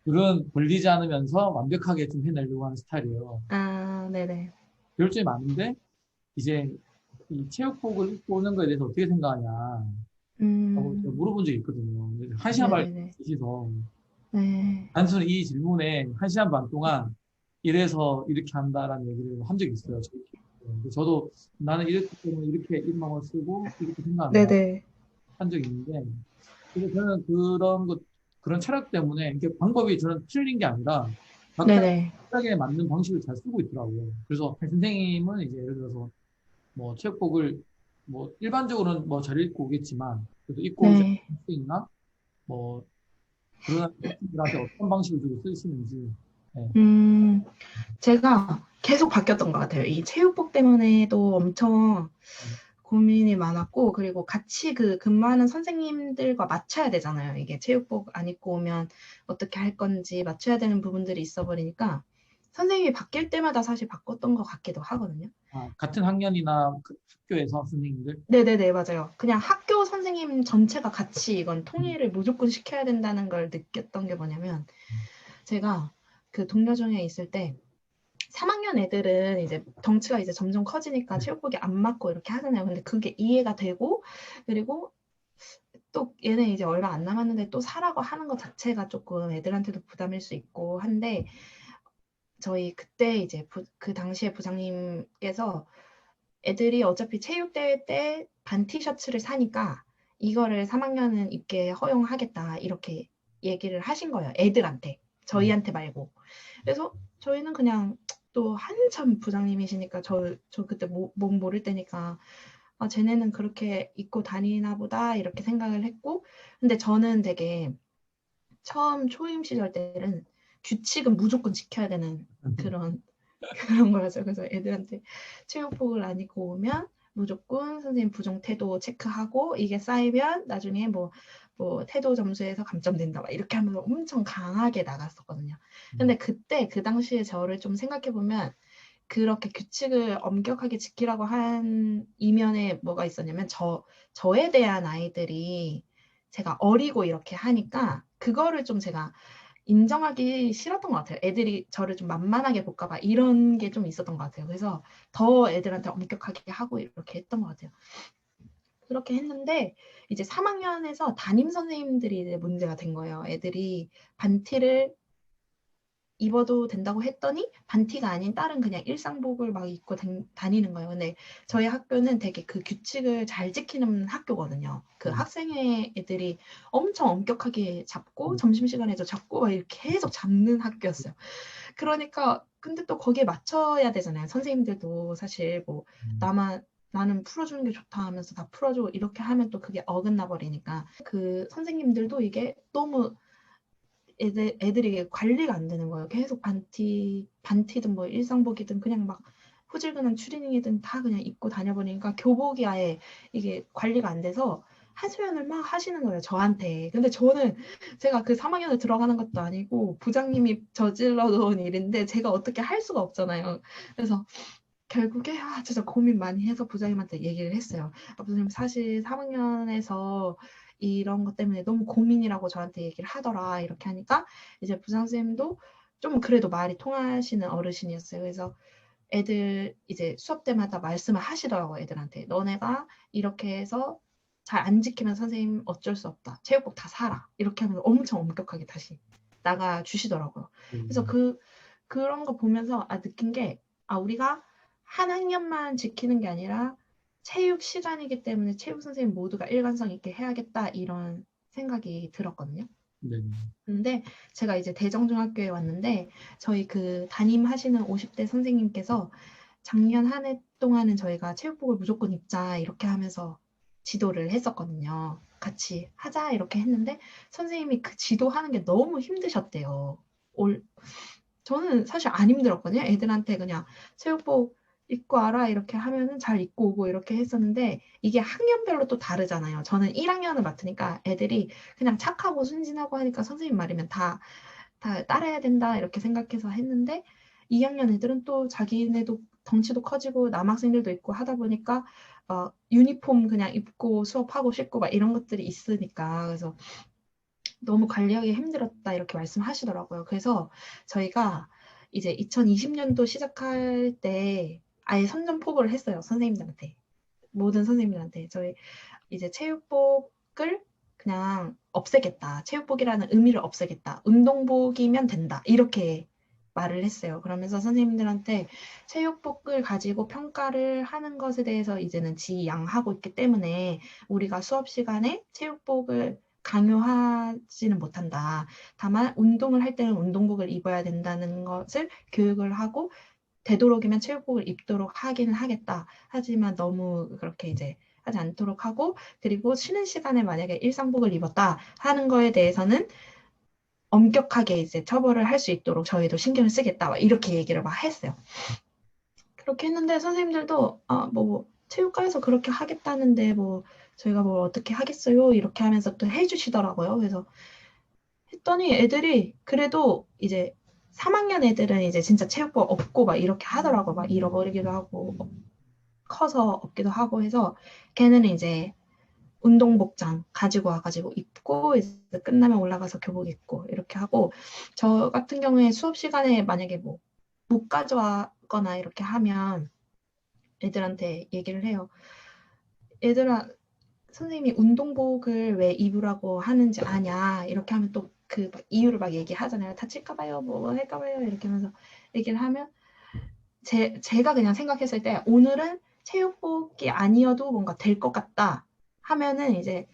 둘은 벌리지 않으면서 완벽하게 좀 해내려고 하는 스타일이에요. 아, 네네. 배울 점이 많은데 이제 이 체육복을 입고 오는 거에 대해서 어떻게 생각하냐 하고 제가 음, 물어본 적이 있거든요. 근데 한 시간 반 네네네. 있으셔서 네. 단순히 이 질문에 한 시간 반 동안 이래서 이렇게 한다라는 얘기를 한 적이 있어요. 근데 저도 나는 이렇기 때문에 이렇게 입막을 쓰고 이렇게 생각한다 네네. 한 적이 있는데 그래서 저는 그런 철학 때문에 이게 방법이 저는 틀린 게 아니라 각자 네네. 철학에 맞는 방식을 잘 쓰고 있더라고요. 그래서 선생님은 이제 예를 들어서 뭐 체육복을 뭐 일반적으로는 뭐 잘 입고 오겠지만 그래도 입고 오지 네. 않을 수 있나? 뭐 그런 학생들한테 어떤 방식을 주로 쓰시는지. 네. 음, 제가 계속 바뀌었던 것 같아요. 이 체육복 때문에도 엄청 고민이 많았고, 그리고 같이 그 근무하는 선생님들과 맞춰야 되잖아요. 이게 체육복 안 입고 오면 어떻게 할 건지 맞춰야 되는 부분들이 있어 버리니까 선생님이 바뀔 때마다 사실 바꿨던 것 같기도 하거든요. 같은 학년이나 그 학교에서 선생님들. 네네네, 맞아요. 그냥 학교 선생님 전체가 같이 이건 음, 통일을 무조건 시켜야 된다는 걸 느꼈던 게 뭐냐면, 제가 그 동료 중에 있을 때 3학년 애들은 이제 덩치가 이제 점점 커지니까 네. 체육복이 안 맞고 이렇게 하잖아요. 근데 그게 이해가 되고, 그리고 또 얘네 이제 얼마 안 남았는데 또 사라고 하는 것 자체가 조금 애들한테도 부담일 수 있고 한데, 저희 그때 이제 그 당시에 부장님께서 애들이 어차피 체육대회 때 반 티셔츠를 사니까 이거를 3학년은 입게 허용하겠다 이렇게 얘기를 하신 거예요. 애들한테. 음, 저희한테 말고. 그래서 저희는 그냥 또 한참 부장님이시니까 저 그때 몸 모를 때니까 아, 쟤네는 그렇게 입고 다니나 보다 이렇게 생각을 했고 근데 저는 되게 처음 초임 시절 때는 규칙은 무조건 지켜야 되는 그런 그런 거였어요. 그래서 애들한테 체육복을 안 입고 오면 무조건 선생님 부정 태도 체크하고 이게 쌓이면 나중에 뭐 태도 점수에서 감점된다 막 이렇게 하면서 엄청 강하게 나갔었거든요. 음, 근데 그때 그 당시에 저를 좀 생각해 보면 그렇게 규칙을 엄격하게 지키라고 한 이면에 뭐가 있었냐면 저에 대한 아이들이 제가 어리고 이렇게 하니까 그거를 좀 제가 인정하기 싫었던 것 같아요. 애들이 저를 좀 만만하게 볼까 봐 이런 게 좀 있었던 것 같아요. 그래서 더 애들한테 엄격하게 하고 이렇게 했던 것 같아요. 그렇게 했는데 이제 3학년에서 담임 선생님들이 이제 문제가 된 거예요. 애들이 반티를 입어도 된다고 했더니 반티가 아닌 다른 그냥 일상복을 막 입고 다니는 거예요. 근데 저희 학교는 되게 그 규칙을 잘 지키는 학교거든요. 그 음, 학생회 애들이 엄청 엄격하게 잡고 음, 점심시간에도 잡고 막 이렇게 계속 잡는 학교였어요. 그러니까 근데 또 거기에 맞춰야 되잖아요. 선생님들도 사실 뭐 음, 나만 나는 풀어주는 게 좋다 하면서 다 풀어주고 이렇게 하면 또 그게 어긋나 버리니까 그 선생님들도 이게 너무 애들이 관리가 안 되는 거예요. 계속 반티든 뭐 일상복이든 그냥 막 후질근한 추리닝이든 다 그냥 입고 다녀버리니까 교복이 아예 이게 관리가 안 돼서 하소연을 막 하시는 거예요, 저한테. 근데 저는 제가 그 3학년에 들어가는 것도 아니고 부장님이 저질러 놓은 일인데 제가 어떻게 할 수가 없잖아요. 그래서 결국에 진짜 고민 많이 해서 부장님한테 얘기를 했어요. 부장님 사실 3학년에서 이런 것 때문에 너무 고민이라고 저한테 얘기를 하더라. 이렇게 하니까 이제 부장 선생님도 좀 그래도 말이 통하시는 어르신이었어요. 그래서 애들 이제 수업 때마다 말씀을 하시더라고요. 애들한테 너네가 이렇게 해서 잘 안 지키면 선생님 어쩔 수 없다. 체육복 다 사라. 이렇게 하면 엄청 엄격하게 다시 나가 주시더라고요. 그래서 음, 그런 거 보면서 느낀 게 우리가 한 학년만 지키는 게 아니라 체육 시간이기 때문에 체육 선생님 모두가 일관성 있게 해야겠다 이런 생각이 들었거든요. 네. 근데 제가 이제 대정중학교에 왔는데 저희 그 담임하시는 50대 선생님께서 작년 한 해 동안은 저희가 체육복을 무조건 입자 이렇게 하면서 지도를 했었거든요. 같이 하자 이렇게 했는데 선생님이 그 지도하는 게 너무 힘드셨대요. 저는 사실 안 힘들었거든요. 애들한테 그냥 체육복 입고 와라 이렇게 하면은 잘 입고 오고 이렇게 했었는데 이게 학년별로 또 다르잖아요. 저는 1학년을 맡으니까 애들이 그냥 착하고 순진하고 하니까 선생님 말이면 다 따라야 된다 이렇게 생각해서 했는데 2학년 애들은 또 자기네도 덩치도 커지고 남학생들도 있고 하다 보니까 유니폼 그냥 입고 수업하고 싶고 막 이런 것들이 있으니까 그래서 너무 관리하기 힘들었다 이렇게 말씀하시더라고요. 그래서 저희가 이제 2020년도 시작할 때 아예 선전포고를 했어요. 선생님들한테. 모든 선생님들한테. 저희 이제 체육복을 그냥 없애겠다. 체육복이라는 의미를 없애겠다. 운동복이면 된다. 이렇게 말을 했어요. 그러면서 선생님들한테 체육복을 가지고 평가를 하는 것에 대해서 이제는 지양하고 있기 때문에 우리가 수업 시간에 체육복을 강요하지는 못한다. 다만 운동을 할 때는 운동복을 입어야 된다는 것을 교육을 하고 되도록이면 체육복을 입도록 하기는 하겠다. 하지만 너무 그렇게 이제 하지 않도록 하고 그리고 쉬는 시간에 만약에 일상복을 입었다 하는 거에 대해서는 엄격하게 이제 처벌을 할 수 있도록 저희도 신경을 쓰겠다. 막 이렇게 얘기를 막 했어요. 그렇게 했는데 선생님들도 뭐 체육관에서 그렇게 하겠다는데 뭐 저희가 뭐 어떻게 하겠어요? 이렇게 하면서 또 해주시더라고요. 그래서 했더니 애들이 그래도 이제 3학년 애들은 이제 진짜 체육복 없고 막 이렇게 하더라고. 막 잃어버리기도 하고 커서 없기도 하고 해서 걔는 이제 운동복장 가지고 와가지고 입고 이제 끝나면 올라가서 교복 입고 이렇게 하고 저 같은 경우에 수업 시간에 만약에 뭐 못 가져와거나 이렇게 하면 애들한테 얘기를 해요. 얘들아 선생님이 운동복을 왜 입으라고 하는지 아냐 이렇게 하면 또 그 이유를 막 얘기하잖아요. 다칠까봐요 뭐 할까봐요 이렇게 하면서 얘기를 하면 제가 그냥 생각했을 때 오늘은 체육복이 아니어도 뭔가 될 것 같다 하면은 이제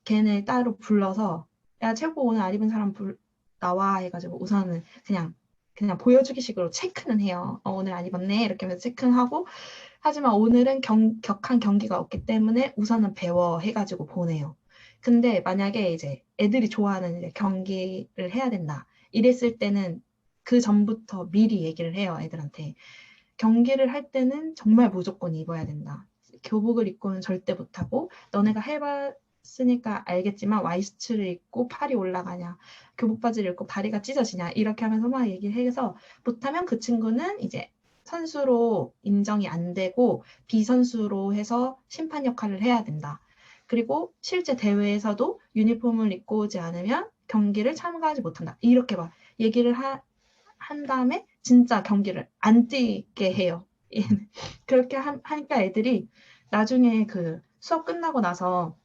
걔네 따로 불러서 야 체육복 오늘 안 입은 사람 나와 해가지고 우선은 그냥 보여주기식으로 체크는 해요. 오늘 안 입었네 이렇게 하면서 체크는 하고 하지만 오늘은 격한 경기가 없기 때문에 우선은 배워 해가지고 보내요. 근데 만약에 이제 애들이 좋아하는 이제 경기를 해야 된다 이랬을 때는 그 전부터 미리 얘기를 해요 애들한테. 경기를 할 때는 정말 무조건 입어야 된다. 교복을 입고는 절대 못하고 너네가 해봤으니까 알겠지만 와이셔츠를 입고 팔이 올라가냐 교복 바지를 입고 다리가 찢어지냐 이렇게 하면서 막 얘기를 해서 못하면 그 친구는 이제 선수로 인정이 안 되고 비선수로 해서 심판 역할을 해야 된다. 그리고 실제 대회에서도 유니폼을 입고 오지 않으면 경기를 참가하지 못한다. 이렇게 막 얘기를 한 다음에 진짜 경기를 안 뛰게 해요. 그렇게 하니까 애들이 나중에 그 수업 끝나고 나서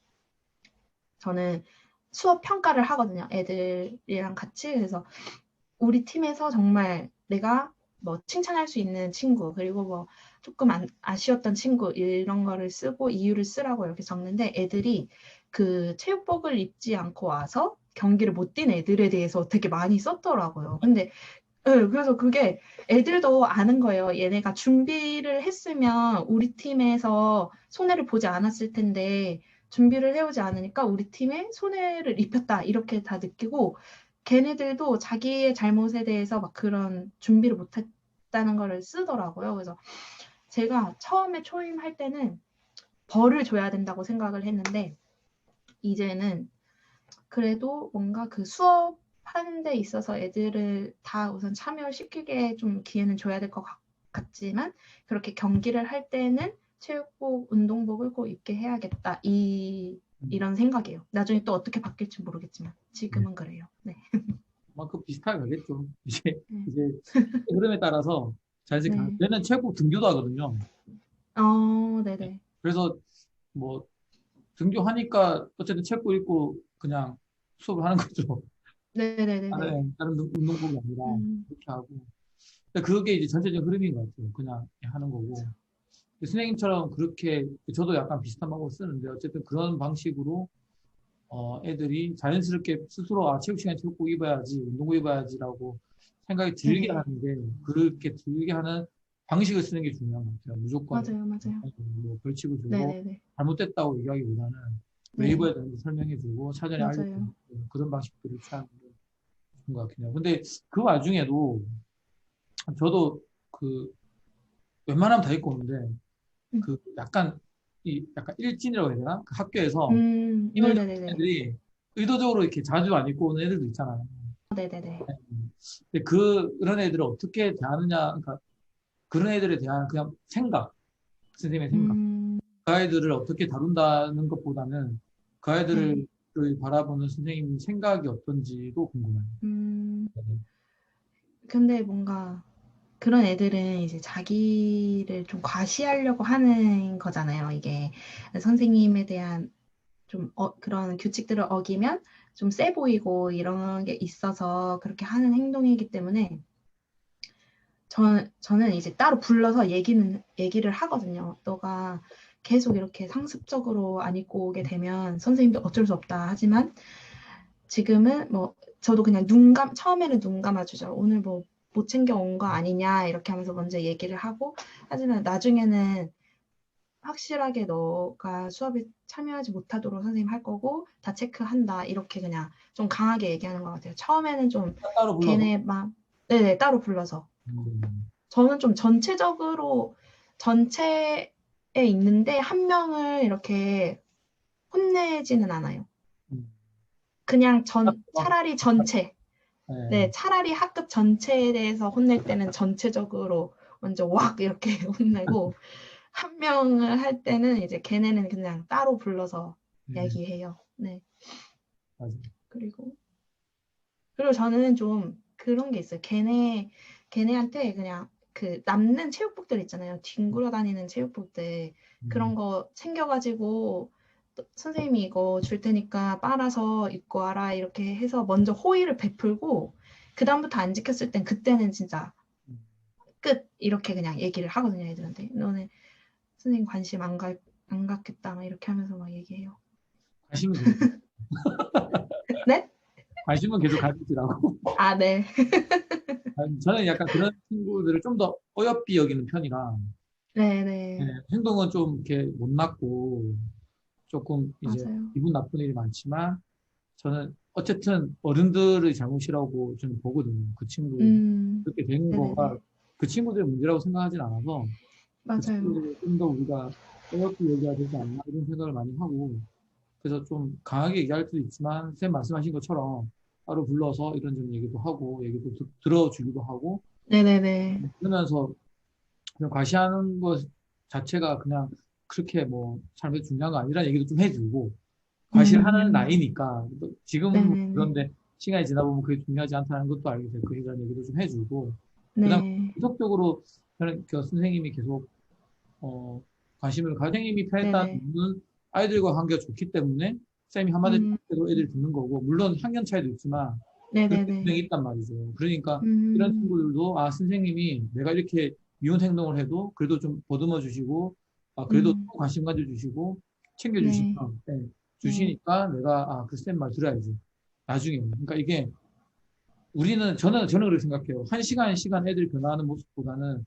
저는 수업 평가를 하거든요. 애들이랑 같이. 그래서 우리 팀에서 정말 내가 뭐 칭찬할 수 있는 친구, 그리고 뭐 조금 아쉬웠던 친구, 이런 거를 쓰고 이유를 쓰라고 이렇게 적는데 애들이 그 체육복을 입지 않고 와서 경기를 못 뛴 애들에 대해서 되게 많이 썼더라고요. 근데 네, 그래서 그게 애들도 아는 거예요. 얘네가 준비를 했으면 우리 팀에서 손해를 보지 않았을 텐데 준비를 해오지 않으니까 우리 팀에 손해를 입혔다 이렇게 다 느끼고 걔네들도 자기의 잘못에 대해서 막 그런 준비를 못했다는 거를 쓰더라고요. 그래서 제가 처음에 초임할 때는 벌을 줘야 된다고 생각을 했는데 이제는 그래도 뭔가 그 수업하는 데 있어서 애들을 다 우선 참여를 시키게 좀 기회는 줘야 될 것 같지만 그렇게 경기를 할 때는 체육복, 운동복을 꼭 입게 해야겠다. 이런 생각이에요. 나중에 또 어떻게 바뀔지 모르겠지만 지금은 그래요. 네. 그만큼 비슷하게 가겠죠. 이제, 네. 이제 흐름에 따라서 자연스럽게 네. 얘는 체육복 등교도 하거든요. 네네. 그래서 뭐 등교하니까 어쨌든 체육복 입고 그냥 수업을 하는 거죠. 네네네네. 다른 운동복이 아니라 음, 그렇게 하고. 근데 그게 이제 전체적인 흐름인 것 같아요. 그냥 하는 거고. 선생님처럼 그렇게 저도 약간 비슷한 방법을 쓰는데 어쨌든 그런 방식으로 애들이 자연스럽게 스스로 아, 체육 시간에 체육복 입어야지, 운동복 입어야지라고 생각이 들게 네네. 하는데 그렇게 들게 하는 방식을 쓰는 게 중요한 것 같아요. 무조건 맞아요, 맞아요. 뭐 벌칙을 주고 네네네. 잘못됐다고 얘기하기보다는 왜 네, 입어야 되는지 설명해주고 사전에 알려주고 맞아요. 그런 방식들을 취하는 게 좋은 것 같긴 해요. 근데 그 와중에도 저도 그 웬만하면 다 입고 오는데 음, 그 약간 이 약간 일진이라고 해야 되나? 그 학교에서 힘을 좀 쓰는 네네네네. 애들이 의도적으로 이렇게 자주 안 입고 오는 애들도 있잖아요. 네네네. 근데 그런 애들을 어떻게 대하느냐, 그러니까 그런 애들에 대한 그냥 생각, 선생님의 생각, 음, 그 아이들을 어떻게 다룬다는 것보다는 그 네. 아이들을 바라보는 선생님 생각이 어떤지도 궁금해요. 음, 네. 근데 뭔가 그런 애들은 이제 자기를 좀 과시하려고 하는 거잖아요, 이게. 선생님에 대한 좀 그런 규칙들을 어기면 좀 세 보이고 이런 게 있어서 그렇게 하는 행동이기 때문에 저는 이제 따로 불러서 얘기를 하거든요. 너가 계속 이렇게 상습적으로 안 입고 오게 되면 선생님도 어쩔 수 없다 하지만 지금은 뭐 저도 그냥 처음에는 눈 감아주죠. 오늘 뭐 못 챙겨 온 거 아니냐 이렇게 하면서 먼저 얘기를 하고 하지만 나중에는 확실하게 너가 수업에 참여하지 못하도록 선생님 할 거고 다 체크한다 이렇게 그냥 좀 강하게 얘기하는 것 같아요. 처음에는 좀 따로 불러서. 걔네 막 네네 따로 불러서 음, 저는 좀 전체적으로 전체에 있는데 한 명을 이렇게 혼내지는 않아요. 음. 그냥 막, 차라리 전체 네. 네, 차라리 학급 전체에 대해서 혼낼 때는 전체적으로 먼저 왁 이렇게 혼내고 한 명을 할 때는 이제 걔네는 그냥 따로 불러서 네. 얘기해요. 네. 맞아요. 그리고 저는 좀 그런 게 있어요. 걔네한테 그냥 그 남는 체육복들 있잖아요. 뒹굴어 다니는 체육복들 그런 음, 거 챙겨가지고 선생님이 이거 줄 테니까 빨아서 입고 와라 이렇게 해서 먼저 호의를 베풀고 그 다음부터 안 지켰을 땐 그때는 진짜 음. 끝 이렇게 그냥 얘기를 하거든요. 애들한테 너네 선생님 관심 안 갖겠다 막 이렇게 하면서 막 얘기해요. 관심은 계속, 네? 관심은 계속 가지시라고. 아, 네. 아니, 저는 약간 그런 친구들을 좀 더 어여삐 여기는 편이라, 네, 네네. 행동은 좀 이렇게 못났고, 조금 이제 맞아요. 기분 나쁜 일이 많지만, 저는 어쨌든 어른들의 잘못이라고 저는 보거든요. 그 친구, 그렇게 된 거가 네네네. 그 친구들의 문제라고 생각하진 않아서, 그 맞아요. 친구들을 좀 더 우리가 어여삐 얘기해야 되지 않나, 이런 생각을 많이 하고, 그래서 좀 강하게 얘기할 수도 있지만, 선생님 말씀하신 것처럼 따로 불러서 이런저런 얘기도 하고, 얘기도 들어주기도 하고, 네네네. 그러면서 그냥 과시하는 것 자체가 그냥 그렇게 뭐 삶에 중요한 거 아니라는 얘기도 좀 해주고, 과시를 하는 음. 나이니까, 또 지금 네네네. 그런데 시간이 지나보면 그게 중요하지 않다는 것도 알게 되고, 이런 얘기도 좀 해주고, 그 다음 네. 지속적으로 저는 그 선생님이 계속, 어, 관심을, 선생님이 편했다는 네네. 이유는 아이들과 관계가 좋기 때문에 쌤이 한마디 음. 해도 애들이 듣는 거고, 물론 학년 차이도 있지만, 그렇게 네네네. 분명히 있단 말이죠. 그러니까 이런 음. 친구들도, 아, 선생님이 내가 이렇게 미운 행동을 해도 그래도 좀 보듬어 주시고, 아, 그래도 음. 또 관심 가져주시고, 챙겨주시면, 네. 네, 네. 주시니까 내가, 아, 그 쌤 말 들어야지. 나중에. 그러니까 이게 저는 그렇게 생각해요. 한 시간 애들이 변화하는 모습보다는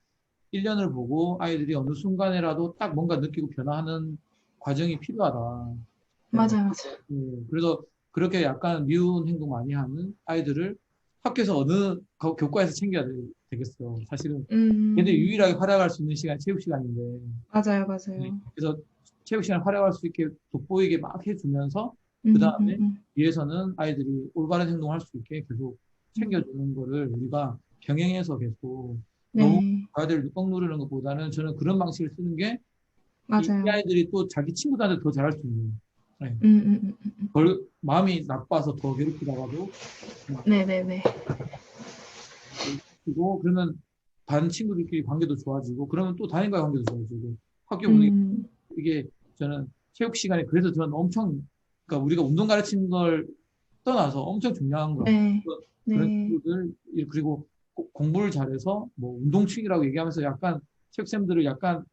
1년을 보고 아이들이 어느 순간에라도 딱 뭔가 느끼고 변화하는 과정이 필요하다. 네. 맞아요, 맞아요. 그래서 그렇게 약간 미운 행동 많이 하는 아이들을 학교에서 어느 교과에서 챙겨야 되겠어. 사실은 걔들 음. 유일하게 활약할 수 있는 시간이 체육 시간인데. 맞아요, 네. 맞아요. 그래서 체육 시간 활약할 수 있게 돋보이게 막 해주면서 그 다음에 뒤에서는 아이들이 올바른 행동을 할 수 있게 계속 챙겨주는 거를 우리가 병행해서 계속 너무 네. 아이들 꽉 누르는 것보다는 저는 그런 방식을 쓰는 게 이 맞아요. 아이들이 또 자기 친구들한테 더 잘할 수 있는. 네. 음음음. 마음이 나빠서 더 괴롭히다가도 네네네. 그리고 그러면 반 친구들끼리 관계도 좋아지고 그러면 또 담임과의 관계도 좋아지고 학교 분위기 음. 이게 저는 체육 시간에 그래서 저는 엄청 그러니까 우리가 운동 가르치는 걸 떠나서 엄청 중요한 거 네. 그런 네. 친구들 그리고 공부를 잘해서 뭐 운동충이라고 얘기하면서 약간 체육쌤들을 약간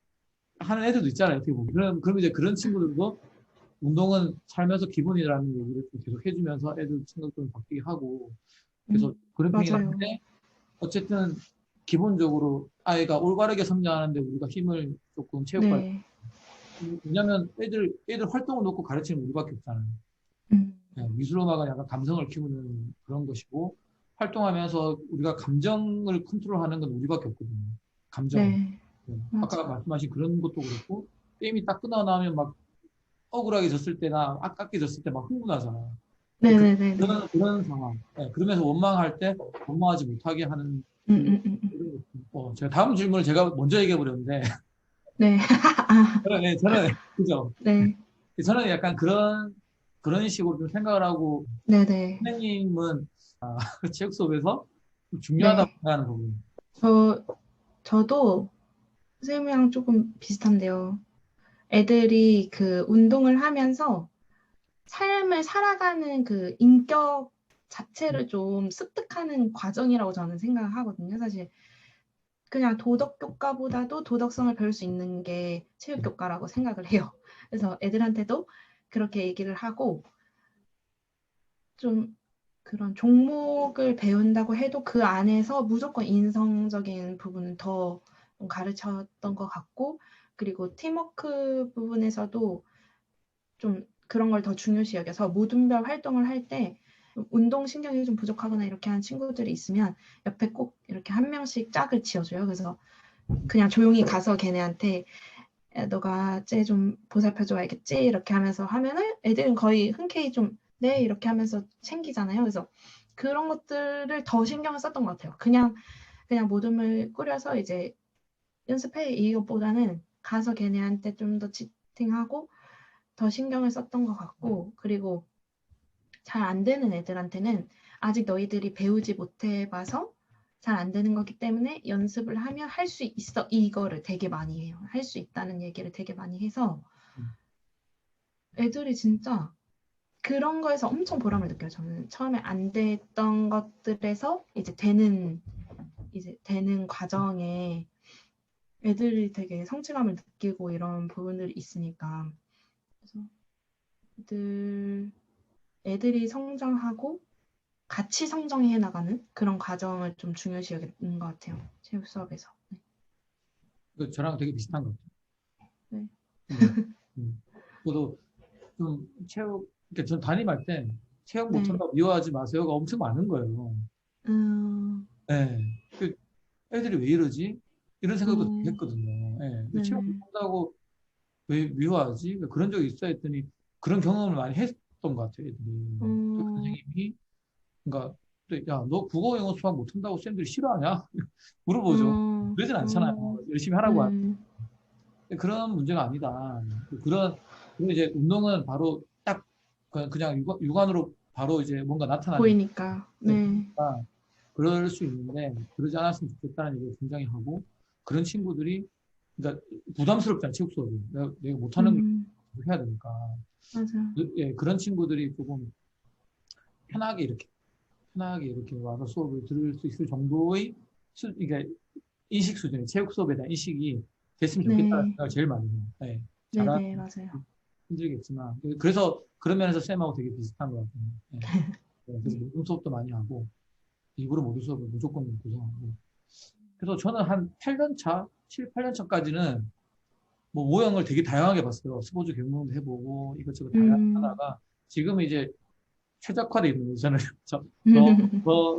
하는 애들도 있잖아요. 어떻게 보면 그럼 이제 그런 친구들도 운동은 삶에서 기본이라는 얘기를 좀 계속 해주면서 애들 생각 좀 바뀌게 하고, 그래서 그런 편이긴 맞아요. 한데, 어쨌든 기본적으로 아이가 올바르게 성장하는데 우리가 힘을 조금 체육관, 네. 왜냐면 애들 활동을 놓고 가르치는 우리밖에 없잖아요. 음, 네, 미술음악은 약간 감성을 키우는 그런 것이고, 활동하면서 우리가 감정을 컨트롤하는 건 우리밖에 없거든요. 감정을. 네. 네, 아까 맞아. 말씀하신 그런 것도 그렇고, 게임이 딱 끝나면 막 억울하게 졌을 때나 아깝게 졌을 때 막 흥분하잖아요. 그, 네네네네. 그런 상황. 네, 그러면서 원망할 때 원망하지 못하게 하는 이런 것. 제가 다음 질문을 제가 먼저 얘기해 버렸는데, 네. 아, 그죠? 네. 저는 약간 그런 식으로 좀 생각을 하고, 네네. 선생님은 체육 수업에서 좀 중요하다고 네. 생각하는 부분. 저, 저도 선생님이랑 조금 비슷한데요. 애들이 그 운동을 하면서 삶을 살아가는 그 인격 자체를 좀 습득하는 과정이라고 저는 생각을 하거든요. 사실 그냥 도덕 교과보다도 도덕성을 배울 수 있는 게 체육 교과라고 생각을 해요. 그래서 애들한테도 그렇게 얘기를 하고 좀 그런 종목을 배운다고 해도 그 안에서 무조건 인성적인 부분은 더 가르쳤던 것 같고 그리고 팀워크 부분에서도 좀 그런 걸 더 중요시 여겨서 모든별 활동을 할 때 운동 신경이 좀 부족하거나 이렇게 하는 친구들이 있으면 옆에 꼭 이렇게 한 명씩 짝을 지어줘요. 그래서 그냥 조용히 가서 걔네한테 야, 너가 쟤 좀 보살펴줘 알겠지? 이렇게 하면서 하면은 애들은 거의 흔쾌히 좀 네 이렇게 하면서 챙기잖아요. 그래서 그런 것들을 더 신경을 썼던 것 같아요. 그냥 모둠을 꾸려서 이제 연습해 이것보다는 가서 걔네한테 좀 더 치팅하고 더 신경을 썼던 것 같고 그리고 잘 안 되는 애들한테는 아직 너희들이 배우지 못해봐서 잘 안 되는 거기 때문에 연습을 하면 할 수 있어 이거를 되게 많이 해요. 할 수 있다는 얘기를 되게 많이 해서 애들이 진짜 그런 거에서 엄청 보람을 느껴요. 저는 처음에 안 됐던 것들에서 이제 되는 과정에 애들이 되게 성취감을 느끼고 이런 부분들이 있으니까 그래서 애들이 성장하고 같이 성장해 나가는 그런 과정을 좀 중요시 여기는 것 같아요. 체육 수업에서. 저랑 되게 비슷한 것 같아요. 네. 네. 저도 좀 그러니까 전 담임할 때 체육 네. 못한다고 미워하지 마세요가 엄청 많은 거예요. 음, 네. 그 애들이 왜 이러지? 이런 생각도 되게 음, 했거든요. 네. 체육 네네. 못한다고 왜 미워하지? 그런 적이 있어 했더니 그런 경험을 많이 했던 것 같아요, 애들이. 그 음, 선생님이, 그러니까, 또, 야, 너 국어, 영어, 수학 못한다고 쌤들이 싫어하냐? 물어보죠. 음, 그러진 않잖아요. 음, 열심히 하라고 하죠. 네. 그런 문제가 아니다. 그리고 이제 운동은 바로 딱, 그냥 육안으로 바로 이제 뭔가 나타나니까, 보이니까. 네. 그럴 수 있는데, 그러지 않았으면 좋겠다는 얘기를 굉장히 하고, 그런 친구들이, 그러니까 부담스럽잖아요, 체육 수업이. 내가 못하는 걸 음, 해야 되니까. 맞아. 예, 그런 친구들이 조금 편하게 이렇게, 편하게 이렇게 와서 수업을 들을 수 있을 정도의 그러니까 인식 수준이, 체육 수업에 대한 인식이 됐으면 좋겠다는 네. 생각을 제일 많이 해요. 네, 잘하는 네네, 맞아요. 힘들겠지만. 그래서 그런 면에서 쌤하고 되게 비슷한 것 같아요. 네. 네, 그래서 모든 수업도 많이 하고, 일부러 모든 수업을 무조건 구성하고. 그래서 저는 한 8년 차, 7, 8년 차까지는 뭐 모형을 되게 다양하게 봤어요. 스포츠 경영도 해보고 이것저것 다양하게 음, 하다가 지금 이제 최적화되어 있는 거죠. 저는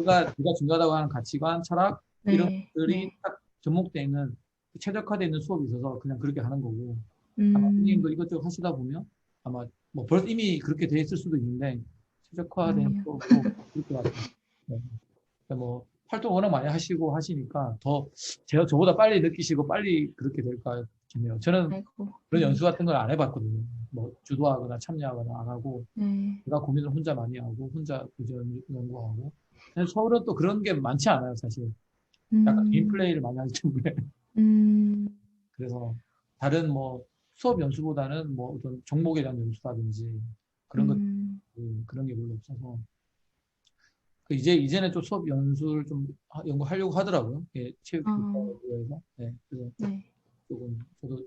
네가 중요하다고 하는 가치관, 철학 이런 네, 것들이 네. 딱 접목되어 있는 최적화되어 있는 수업이 있어서 그냥 그렇게 하는 거고 아마 음, 선생님도 이것저것 하시다 보면 아마 뭐 벌써 이미 그렇게 돼 있을 수도 있는데 최적화된 아니요. 수업으로 그렇게 왔어요. 네. 그러니까 뭐 활동 워낙 많이 하시고 하시니까 더 제가 저보다 빨리 느끼시고 빨리 그렇게 될까 싶네요. 저는 아이고, 그런 연수 같은 걸 안 해봤거든요. 뭐 주도하거나 참여하거나 안 하고 네. 제가 고민을 혼자 많이 하고 혼자 도전 연구하고. 사실 서울은 또 그런 게 많지 않아요, 사실. 약간 개인 음, 플레이를 많이 하기 때문에. 음, 그래서 다른 뭐 수업 연수보다는 뭐 어떤 종목에 대한 연수라든지 그런 것, 음, 그런 게 별로 없어서. 이제는 좀 수업 연수를 좀 연구하려고 하더라고요. 예, 아, 체육교육과에서. 네, 그래서 네. 조금 저도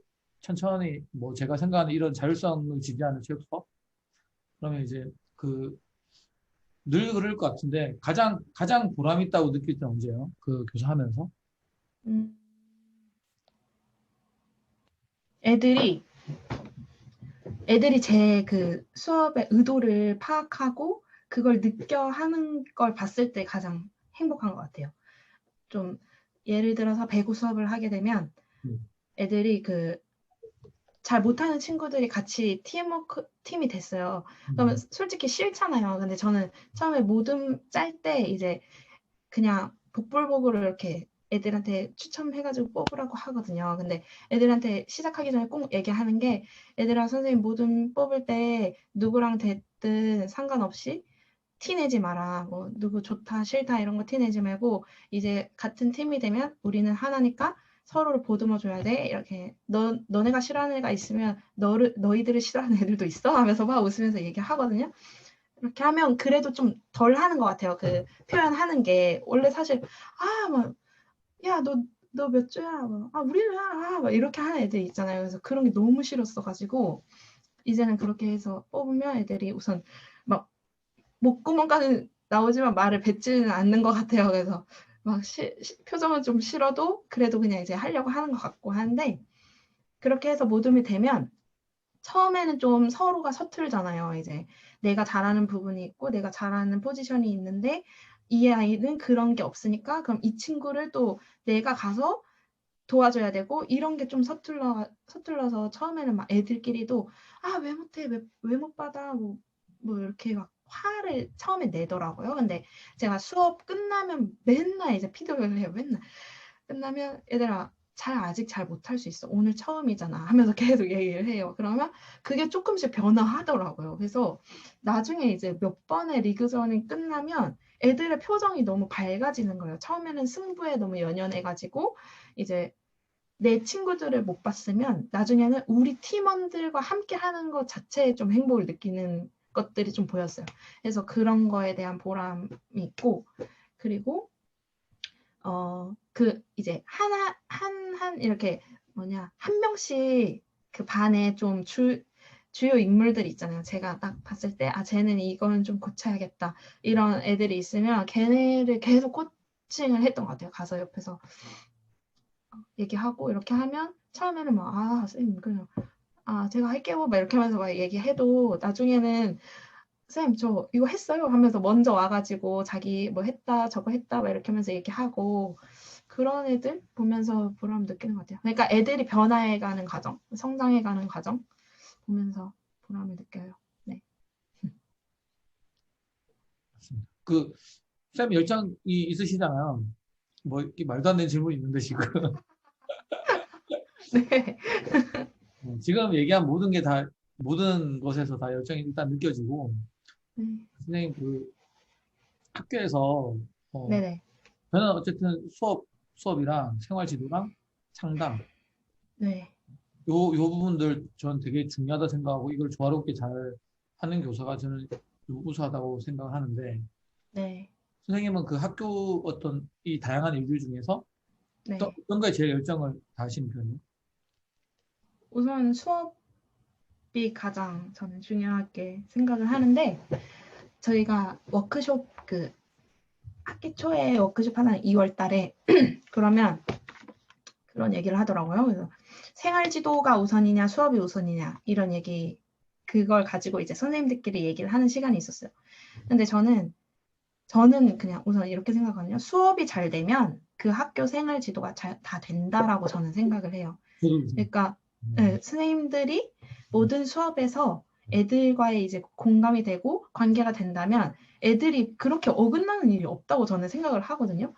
천천히 뭐 제가 생각하는 이런 자율성을 지지하는 체육 수업 그러면 이제 그 늘 그럴 것 같은데 가장 보람 있다고 느낄 때 언제예요? 그 교사하면서? 음, 애들이 애들이 제 그 수업의 의도를 파악하고 그걸 느껴 하는 걸 봤을 때 가장 행복한 것 같아요. 좀 예를 들어서 배구 수업을 하게 되면 음, 애들이 그 잘 못하는 친구들이 같이 팀이 됐어요. 그러면 음, 솔직히 싫잖아요. 근데 저는 처음에 모둠 짤 때 이제 그냥 복불복으로 이렇게 애들한테 추첨해가지고 뽑으라고 하거든요. 근데 애들한테 시작하기 전에 꼭 얘기하는 게 애들아 선생님 모둠 뽑을 때 누구랑 됐든 상관없이 티 내지 마라. 뭐 누구 좋다 싫다 이런 거 티 내지 말고 이제 같은 팀이 되면 우리는 하나니까 서로를 보듬어 줘야 돼. 이렇게 너네가 싫어하는 애가 있으면 너희들을 싫어하는 애들도 있어 하면서 막 웃으면서 얘기하거든요. 이렇게 하면 그래도 좀 덜 하는 것 같아요. 그 표현하는 게 원래 사실 막 야, 너 몇 주야? 우리는 막 이렇게 하는 애들이 있잖아요. 그래서 그런 게 너무 싫었어가지고 이제는 그렇게 해서 뽑으면 애들이 우선 막 목구멍까지 나오지만 말을 뱉지는 않는 것 같아요. 그래서 막 표정은 좀 싫어도 그래도 그냥 이제 하려고 하는 것 같고 하는데 그렇게 해서 모둠이 되면 처음에는 좀 서로가 서툴잖아요. 이제 내가 잘하는 부분이 있고 내가 잘하는 포지션이 있는데 이 아이는 그런 게 없으니까 그럼 이 친구를 또 내가 가서 도와줘야 되고 이런 게 좀 서툴러서 처음에는 막 애들끼리도 왜 못해 왜 못 받아 뭐 이렇게 막 화를 처음에 내더라고요. 근데 제가 수업 끝나면 맨날 이제 피드백을 해요. 맨날 끝나면 얘들아 아직 잘 못할 수 있어. 오늘 처음이잖아. 하면서 계속 얘기를 해요. 그러면 그게 조금씩 변화하더라고요. 그래서 나중에 이제 몇 번의 리그전이 끝나면 애들의 표정이 너무 밝아지는 거예요. 처음에는 승부에 너무 연연해가지고 이제 내 친구들을 못 봤으면 나중에는 우리 팀원들과 함께 하는 것 자체에 좀 행복을 느끼는 것들이 좀 보였어요. 그래서 그런 거에 대한 보람이 있고 그리고 그 이제 이렇게 한 명씩 그 반에 좀 주요 인물들 있잖아요. 제가 딱 봤을 때, 쟤는 이거는 좀 고쳐야겠다. 이런 애들이 있으면 걔네를 계속 코칭을 했던 것 같아요. 가서 옆에서 얘기하고 이렇게 하면 처음에는 막, 선생님, 그냥, 제가 할게요. 막 이렇게 하면서 막 얘기해도 나중에는 쌤, 저 이거 했어요. 하면서 먼저 와가지고 자기 뭐 했다, 저거 했다, 막 이렇게 하면서 얘기하고 그런 애들 보면서 보람 느끼는 것 같아요. 그러니까 애들이 변화해가는 과정, 성장해가는 과정 보면서 보람을 느껴요. 네. 맞습니다. 쌤 열정이 있으시잖아요. 뭐 이렇게 말도 안 되는 질문이 있는데 지금 네. 지금 얘기한 모든 게 다 모든 것에서 다 열정이 일단 느껴지고 네. 선생님 학교에서 네네. 저는 어쨌든 수업이랑 생활지도랑 상담 네. 요 부분들 저는 되게 중요하다 생각하고 이걸 조화롭게 잘 하는 교사가 저는 우수하다고 생각을 하는데 네. 선생님은 그 학교 어떤 이 다양한 일들 중에서 네. 어떤 거에 제일 열정을 다하시는 편이에요? 우선 수업이 가장 저는 중요하게 생각을 하는데 저희가 워크숍 학기 초에 워크숍 하는 2월 달에 그러면 그런 얘기를 하더라고요. 그래서 생활지도가 우선이냐 수업이 우선이냐 이런 얘기 그걸 가지고 이제 선생님들끼리 얘기를 하는 시간이 있었어요. 근데 저는 그냥 우선 이렇게 생각하거든요. 수업이 잘 되면 그 학교 생활지도가 다 된다라고 저는 생각을 해요. 저도 그렇습니다. 그러니까 선생님들이 모든 수업에서 애들과의 이제 공감이 되고 관계가 된다면 애들이 그렇게 어긋나는 일이 없다고 저는 생각을 하거든요.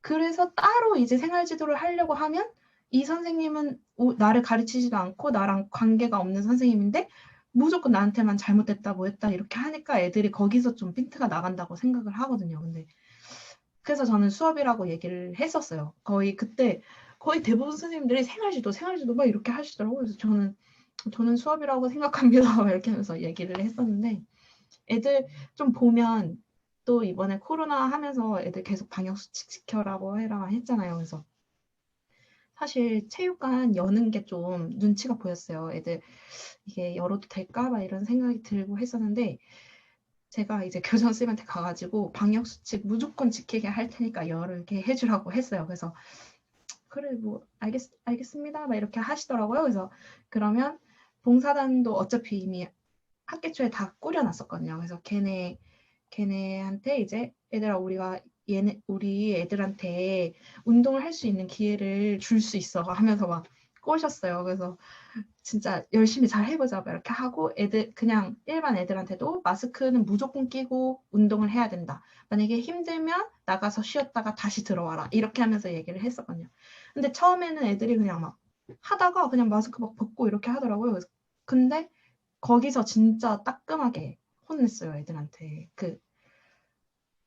그래서 따로 이제 생활지도를 하려고 하면 이 선생님은 나를 가르치지도 않고 나랑 관계가 없는 선생님인데 무조건 나한테만 잘못됐다 뭐 했다 이렇게 하니까 애들이 거기서 좀 핀트가 나간다고 생각을 하거든요. 근데 그래서 저는 수업이라고 얘기를 했었어요. 그때 거의 대부분 선생님들이 생활지도 막 이렇게 하시더라고요. 그래서 저는 수업이라고 생각합니다. 이렇게 하면서 얘기를 했었는데 애들 좀 보면 또 이번에 코로나 하면서 애들 계속 방역 수칙 지켜라고 해라 했잖아요. 그래서 사실 체육관 여는 게 좀 눈치가 보였어요. 애들 이게 열어도 될까? 막 이런 생각이 들고 했었는데 제가 이제 교장 선생님한테 가가지고 방역 수칙 무조건 지키게 할 테니까 열게 해주라고 했어요. 그래서 그래 뭐 알겠습니다. 막 이렇게 하시더라고요. 그래서 그러면 봉사단도 어차피 이미 학기 초에 다 꾸려놨었거든요. 그래서 걔네한테 이제 얘들아 우리 애들한테 운동을 할 수 있는 기회를 줄 수 있어 하면서 막 꼬셨어요. 그래서 진짜 열심히 잘 해보자 막 이렇게 하고 애들 그냥 일반 애들한테도 마스크는 무조건 끼고 운동을 해야 된다. 만약에 힘들면 나가서 쉬었다가 다시 들어와라. 이렇게 하면서 얘기를 했었거든요. 근데 처음에는 애들이 그냥 막 하다가 그냥 마스크 막 벗고 이렇게 하더라고요. 근데 거기서 진짜 따끔하게 혼냈어요, 애들한테.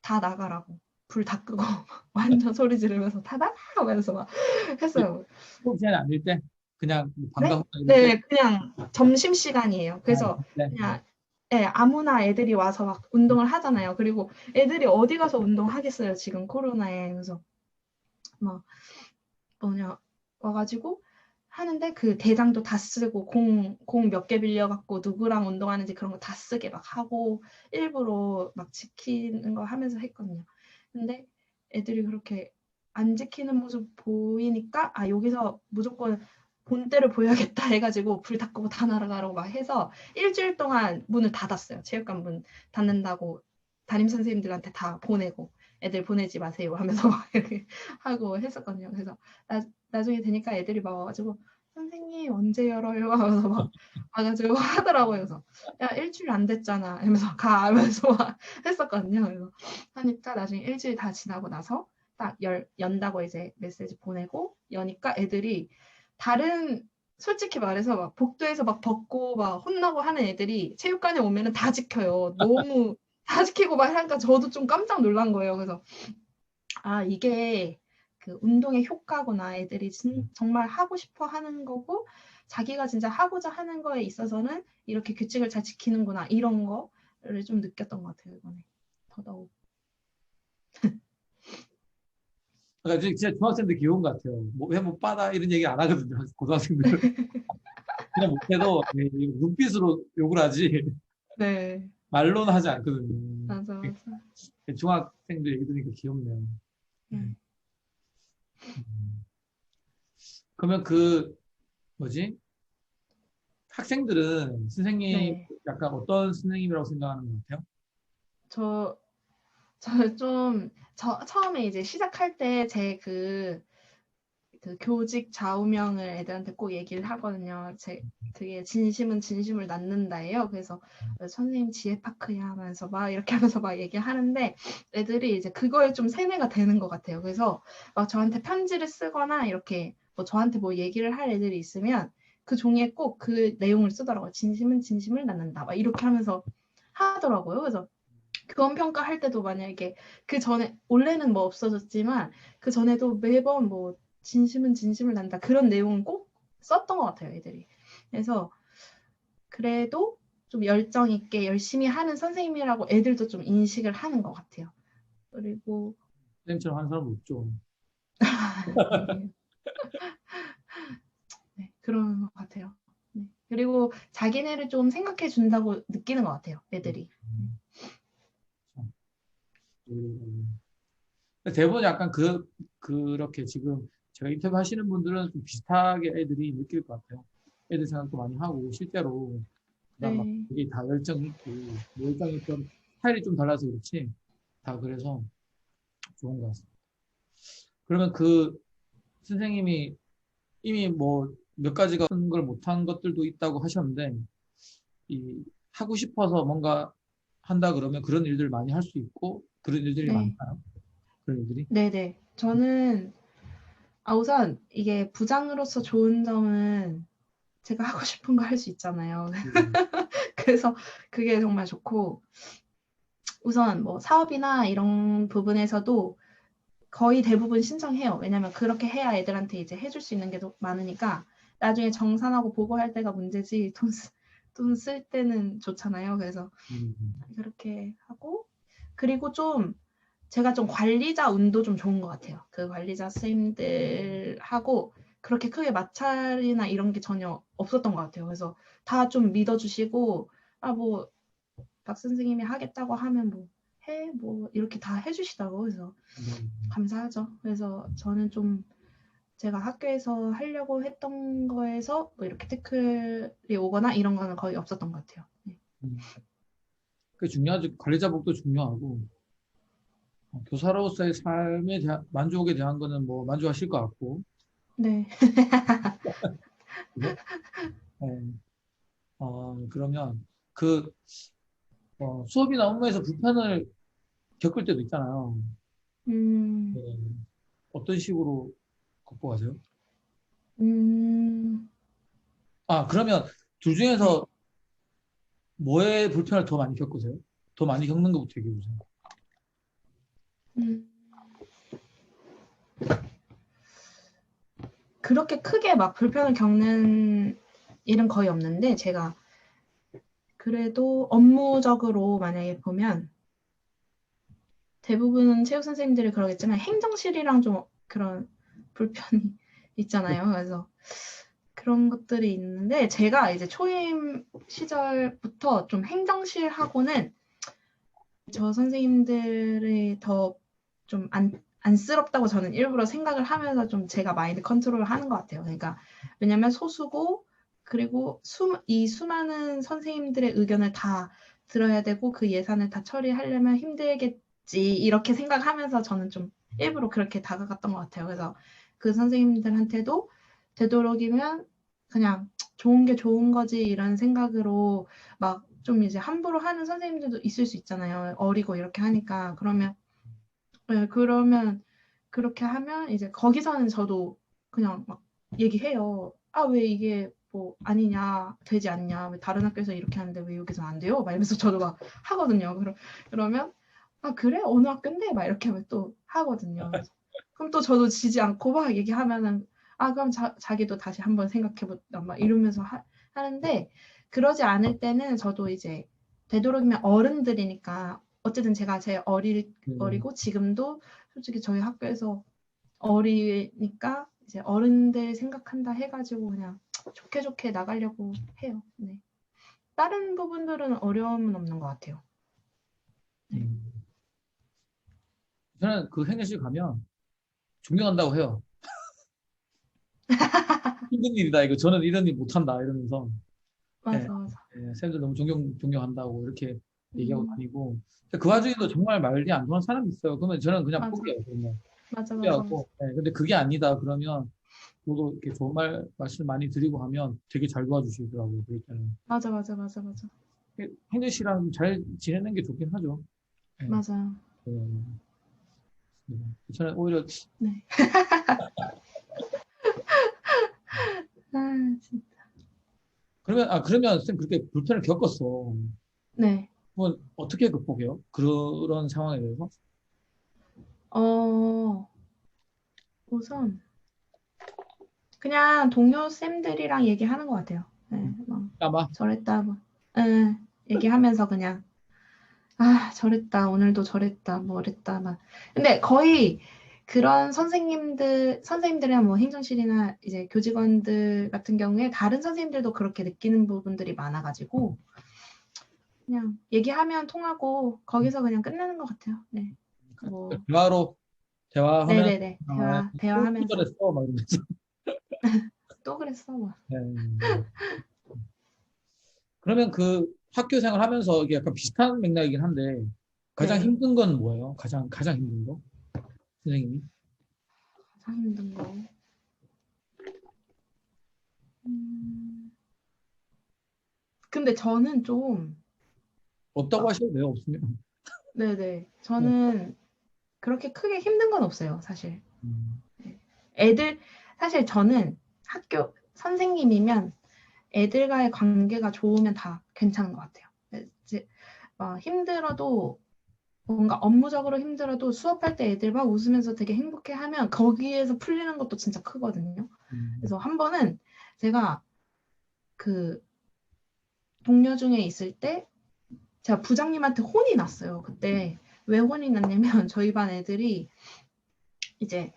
다 나가라고. 불 다 끄고 완전 소리 지르면서 다 나가! 하면서 막 했어요. 수업 시간이 아닐 때 그냥 네? 방과후 이럴 때. 네, 그냥 점심시간이에요. 아, 그래서 네. 그냥 예, 아무나 애들이 와서 막 운동을 하잖아요. 그리고 애들이 어디 가서 운동하겠어요, 지금 코로나에. 그래서 막 뭐냐 와가지고 하는데 그 대장도 다 쓰고 공 몇 개 빌려갖고 누구랑 운동하는지 그런 거 다 쓰게 막 하고 일부러 막 지키는 거 하면서 했거든요. 근데 애들이 그렇게 안 지키는 모습 보이니까 아 여기서 무조건 본때를 보여야겠다 해가지고 불 다 끄고 다 날아가라고 막 해서 일주일 동안 문을 닫았어요. 체육관 문 닫는다고 담임 선생님들한테 다 보내고 애들 보내지 마세요 하면서 막 이렇게 하고 했었거든요. 그래서 나중에 되니까 애들이 막 와가지고 선생님 언제 열어요? 하면서 막 와가지고 하더라고요. 그래서 야 일주일 안 됐잖아 하면서 가 하면서 막 했었거든요. 그래서 하니까 나중에 일주일 다 지나고 나서 딱 연다고 이제 메시지 보내고 여니까 애들이 다른 솔직히 말해서 막 복도에서 막 벗고 막 혼나고 하는 애들이 체육관에 오면은 다 지켜요. 너무 다 지키고 막 하니까 저도 좀 깜짝 놀란 거예요. 그래서 아 이게 그 운동의 효과구나. 애들이 정말 하고 싶어 하는 거고 자기가 진짜 하고자 하는 거에 있어서는 이렇게 규칙을 잘 지키는구나. 이런 거를 좀 느꼈던 것 같아요. 이번에 더더욱. 그러니까 진짜 중학생들 귀여운 것 같아요. 뭐, 왜 못 받아? 이런 얘기 안 하거든요. 고등학생들은. 그냥 못해도 눈빛으로 욕을 하지 네, 말로는 하지 않거든요. 맞아, 맞아. 중학생들 얘기 들으니까 귀엽네요. 네. 음. 그러면 그 뭐지? 학생들은 선생님 네. 약간 어떤 선생님이라고 생각하는 것 같아요? 저, 처음에 이제 시작할 때 그 교직 좌우명을 애들한테 꼭 얘기를 하거든요. 그게 진심은 진심을 낳는다예요. 그래서 선생님 지혜파크야 하면서 막 이렇게 하면서 막 얘기하는데 애들이 이제 그거에 좀 세뇌가 되는 것 같아요. 그래서 막 저한테 편지를 쓰거나 이렇게 뭐 저한테 뭐 얘기를 할 애들이 있으면 그 종이에 꼭 그 내용을 쓰더라고요. 진심은 진심을 낳는다. 막 이렇게 하면서 하더라고요. 그래서 교원 평가할 때도 만약에 그 전에 원래는 뭐 없어졌지만 그 전에도 매번 뭐 진심은 진심을 난다 그런 내용은 꼭 썼던 것 같아요 애들이. 그래서 그래도 좀 열정 있게 열심히 하는 선생님이라고 애들도 좀 인식을 하는 것 같아요. 그리고 선생님처럼 하는 사람은 없죠. 네, 네, 그런 것 같아요. 네. 그리고 자기네를 좀 생각해 준다고 느끼는 것 같아요 애들이. 음. 대부분 약간 그렇게 지금 제가 인터뷰 하시는 분들은 좀 비슷하게 애들이 느낄 것 같아요. 애들 생각도 많이 하고, 실제로, 그다음 막 네, 되게 다 열정이 있고, 뭐 열정이 좀, 스타일이 좀 달라서 그렇지, 다 그래서 좋은 것 같습니다. 그러면 그 선생님이 이미 뭐 몇 가지가 큰 걸 못한 것들도 있다고 하셨는데, 이, 하고 싶어서 뭔가 한다 그러면 그런 일들을 많이 할 수 있고, 그런 일들이 네, 많나요? 그런 일들이? 네, 네. 저는 우선 이게 부장으로서 좋은 점은 제가 하고 싶은 거 할 수 있잖아요. 음, 그래서 그게 정말 좋고 우선 뭐 사업이나 이런 부분에서도 거의 대부분 신청해요. 왜냐면 그렇게 해야 애들한테 이제 해줄 수 있는 게 더 많으니까 나중에 정산하고 보고할 때가 문제지 돈 쓸 때는 좋잖아요. 그래서 음, 그렇게 하고 그리고 좀 제가 좀 관리자 운도 좀 좋은 것 같아요. 그 관리자 선생님들하고 그렇게 크게 마찰이나 이런 게 전혀 없었던 것 같아요. 그래서 다 좀 믿어주시고, 아, 뭐, 박 선생님이 하겠다고 하면 뭐, 해, 뭐, 이렇게 다 해주시다고. 그래서 감사하죠. 그래서 저는 좀 제가 학교에서 하려고 했던 거에서 뭐 이렇게 태클이 오거나 이런 거는 거의 없었던 것 같아요. 네. 그게 중요하죠. 관리자복도 중요하고, 교사로서의 삶에 대한, 만족에 대한 거는 뭐 만족하실 것 같고, 네. 그죠? 네. 그러면 그, 수업이나 업무에서 불편을 겪을 때도 있잖아요. 음, 네. 어떤 식으로 극복하세요? 음, 그러면 둘 네. 중에서 뭐에 불편을 더 많이 겪으세요? 더 많이 겪는 것부터 얘기해 보세요. 음, 그렇게 크게 막 불편을 겪는 일은 거의 없는데, 제가 그래도 업무적으로 만약에 보면 대부분 체육 선생님들이 그러겠지만 행정실이랑 좀 그런 불편이 있잖아요. 그래서 그런 것들이 있는데 제가 이제 초임 시절부터 좀 행정실하고는 저 선생님들이 더 좀 안쓰럽다고 저는 일부러 생각을 하면서 좀 제가 마인드 컨트롤을 하는 것 같아요. 그러니까 왜냐면 소수고 그리고 이 수많은 선생님들의 의견을 다 들어야 되고 그 예산을 다 처리하려면 힘들겠지 이렇게 생각하면서 저는 좀 일부러 그렇게 다가갔던 것 같아요. 그래서 그 선생님들한테도 되도록이면 그냥 좋은 게 좋은 거지 이런 생각으로 막 좀 이제 함부로 하는 선생님들도 있을 수 있잖아요. 어리고 이렇게 하니까. 네, 그러면 그렇게 하면 이제 거기서는 저도 그냥 막 얘기해요. 아, 왜 이게 뭐 아니냐, 되지 않냐, 왜 다른 학교에서 이렇게 하는데 왜 여기서 안 돼요? 막 이러면서 저도 막 하거든요. 그러면 아, 그래? 어느 학교인데? 막 이렇게 하면 또 하거든요. 그럼 또 저도 지지 않고 막 얘기하면은 아, 그럼 자기도 다시 한번 생각해보자, 막 이러면서 하는데 그러지 않을 때는 저도 이제 되도록이면 어른들이니까 어쨌든 제가 제일 네. 어리고 지금도 솔직히 저희 학교에서 어리니까 이제 어른들 생각한다 해가지고 그냥 좋게 좋게 나가려고 해요. 네. 다른 부분들은 어려움은 없는 것 같아요. 네. 저는 그 행정실 가면 존경한다고 해요. 힘든 일이다, 이거. 저는 이런 일 못한다, 이러면서. 예, 맞아, 맞아. 쌤들 너무 존경한다고 이렇게 얘기하고 음, 다니고. 근데 그 와중에도 맞아, 정말 말이 안 통하는 사람이 있어요. 그러면 저는 그냥 맞아, 포기해요. 그러면 맞아, 맞아, 맞아, 포기하고. 근데 그게 아니다, 그러면 저도 이렇게 좋은 말씀 많이 드리고 하면 되게 잘 도와주시더라고요. 그럴 때는. 맞아, 맞아, 맞아, 맞아, 행정 씨랑 잘 지내는 게 좋긴 하죠. 예, 맞아요. 예, 저는 오히려, 네. 아, 그러면 쌤 그렇게 불편을 겪었어. 네. 그건 어떻게 극복해요? 그런 상황에 대해서? 어, 우선 그냥 동료 쌤들이랑 얘기하는 것 같아요. 네, 막 아마, 저랬다, 뭐, 네, 얘기하면서 그냥 아, 저랬다, 오늘도 저랬다, 뭐랬다, 막. 근데 거의 그런 선생님들이나 뭐 행정실이나 이제 교직원들 같은 경우에 다른 선생님들도 그렇게 느끼는 부분들이 많아가지고 그냥 얘기하면 통하고 거기서 그냥 끝나는 것 같아요. 네, 뭐, 대화로, 대화하면, 네네네, 아, 또 대화하면서 저랬어, 막 이러면서. 또 그랬어, 뭐. 네. 그러면 그 학교 생활 하면서 이게 약간 비슷한 맥락이긴 한데, 가장 네, 힘든 건 뭐예요? 가장 힘든 거? 선생님이? 가장 힘든 거. 음, 근데 저는 좀, 없다고 막, 하셔도 돼요, 없으면. 네네, 네. 저는 그렇게 크게 힘든 건 없어요, 사실. 음, 애들, 사실 저는 학교 선생님이면 애들과의 관계가 좋으면 다 괜찮은 것 같아요. 이제 힘들어도 뭔가 업무적으로 힘들어도 수업할 때 애들 막 웃으면서 되게 행복해하면 거기에서 풀리는 것도 진짜 크거든요. 음, 그래서 한 번은 제가 그 동료 중에 있을 때 제가 부장님한테 혼이 났어요. 그때 왜 혼이 났냐면 저희 반 애들이 이제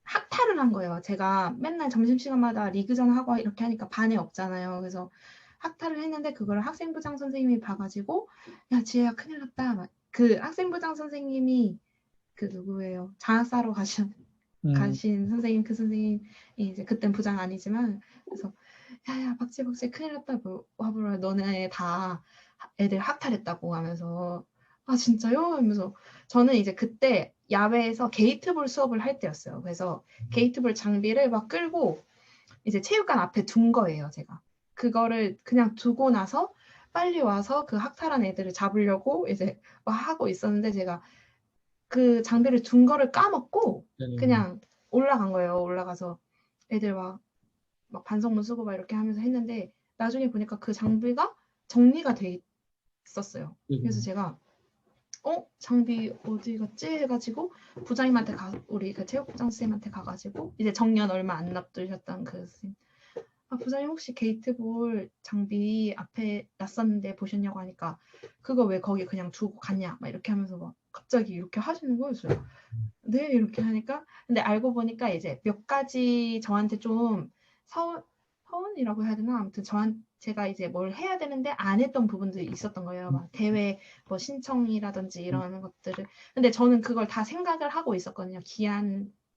학탈을 한 거예요. 제가 맨날 점심시간마다 리그전 하고 이렇게 하니까 반에 없잖아요. 그래서 학탈을 했는데 그걸 학생부장 선생님이 봐가지고 야 지혜야 큰일 났다. 막 그 학생부장 선생님이 그 누구예요? 장학사로 음, 가신 선생님 그 선생님이 이제 그땐 부장 아니지만 그래서 야야 박지 큰일 났다. 뭐 와보라 너네 다 애들 학탈했다고 하면서 아 진짜요? 하면서 저는 이제 그때 야외에서 게이트볼 수업을 할 때였어요. 그래서 게이트볼 장비를 막 끌고 이제 체육관 앞에 둔 거예요, 제가. 그거를 그냥 두고 나서 빨리 와서 그 학탈한 애들을 잡으려고 이제 막 하고 있었는데 제가 그 장비를 둔 거를 까먹고 네네. 그냥 올라간 거예요. 올라가서 애들 막 반성문 쓰고 막 이렇게 하면서 했는데 나중에 보니까 그 장비가 정리가 돼 있었어요. 그래서 네네. 제가 장비 어디 갔지? 해가지고 부장님한테 우리 그 체육부장 선생님한테 가가지고 이제 정년 얼마 안 납두셨던 그 선생님 부장님 혹시 게이트볼 장비 앞에 놨었는데 보셨냐고 하니까 그거 왜 거기 그냥 두고 갔냐 막 이렇게 하면서 막 갑자기 이렇게 하시는 거였어요. 네 이렇게 하니까 근데 알고 보니까 이제 몇 가지 저한테 좀 서운이라고 해야 되나 아무튼 제가 이제 뭘 해야 되는데 안 했던 부분들이 있었던 거예요. 막 대회 뭐 신청이라든지 이런 것들을 근데 저는 그걸 다 생각을 하고 있었거든요.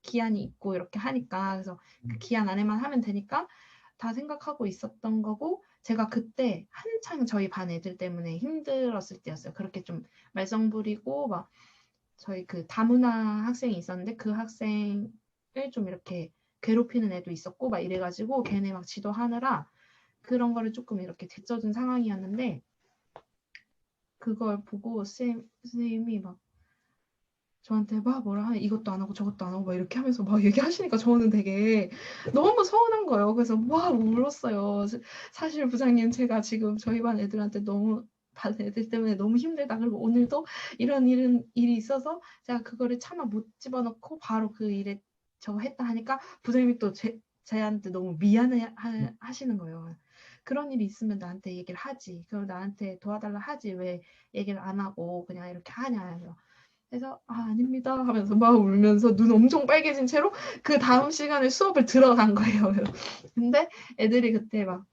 기한이 있고 이렇게 하니까 그래서 그 기한 안에만 하면 되니까 다 생각하고 있었던 거고 제가 그때 한창 저희 반 애들 때문에 힘들었을 때였어요. 그렇게 좀 말썽 부리고 막 저희 그 다문화 학생이 있었는데 그 학생을 좀 이렇게 괴롭히는 애도 있었고 막 이래가지고 걔네 막 지도하느라 그런 거를 조금 이렇게 되쳐준 상황이었는데 그걸 보고 선생님이 막 저한테 막 뭐라 하냐 이것도 안 하고 저것도 안 하고 막 이렇게 하면서 막 얘기하시니까 저는 되게 너무 서운한 거예요. 그래서 막 울었어요. 사실 부장님 제가 지금 저희 반 애들한테 너무 반 애들 때문에 너무 힘들다. 그리고 오늘도 이런 일이 있어서 제가 그거를 차마 못 집어넣고 바로 그 일에 저거 했다 하니까 부장님이 또 제한테 너무 미안해 하시는 거예요. 그런 일이 있으면 나한테 얘기를 하지. 그걸 나한테 도와달라 하지. 왜 얘기를 안 하고 그냥 이렇게 하냐. 그래서 아닙니다 하면서 막 울면서 눈 엄청 빨개진 채로 그 다음 시간에 수업을 들어간 거예요. 근데 애들이 그때 막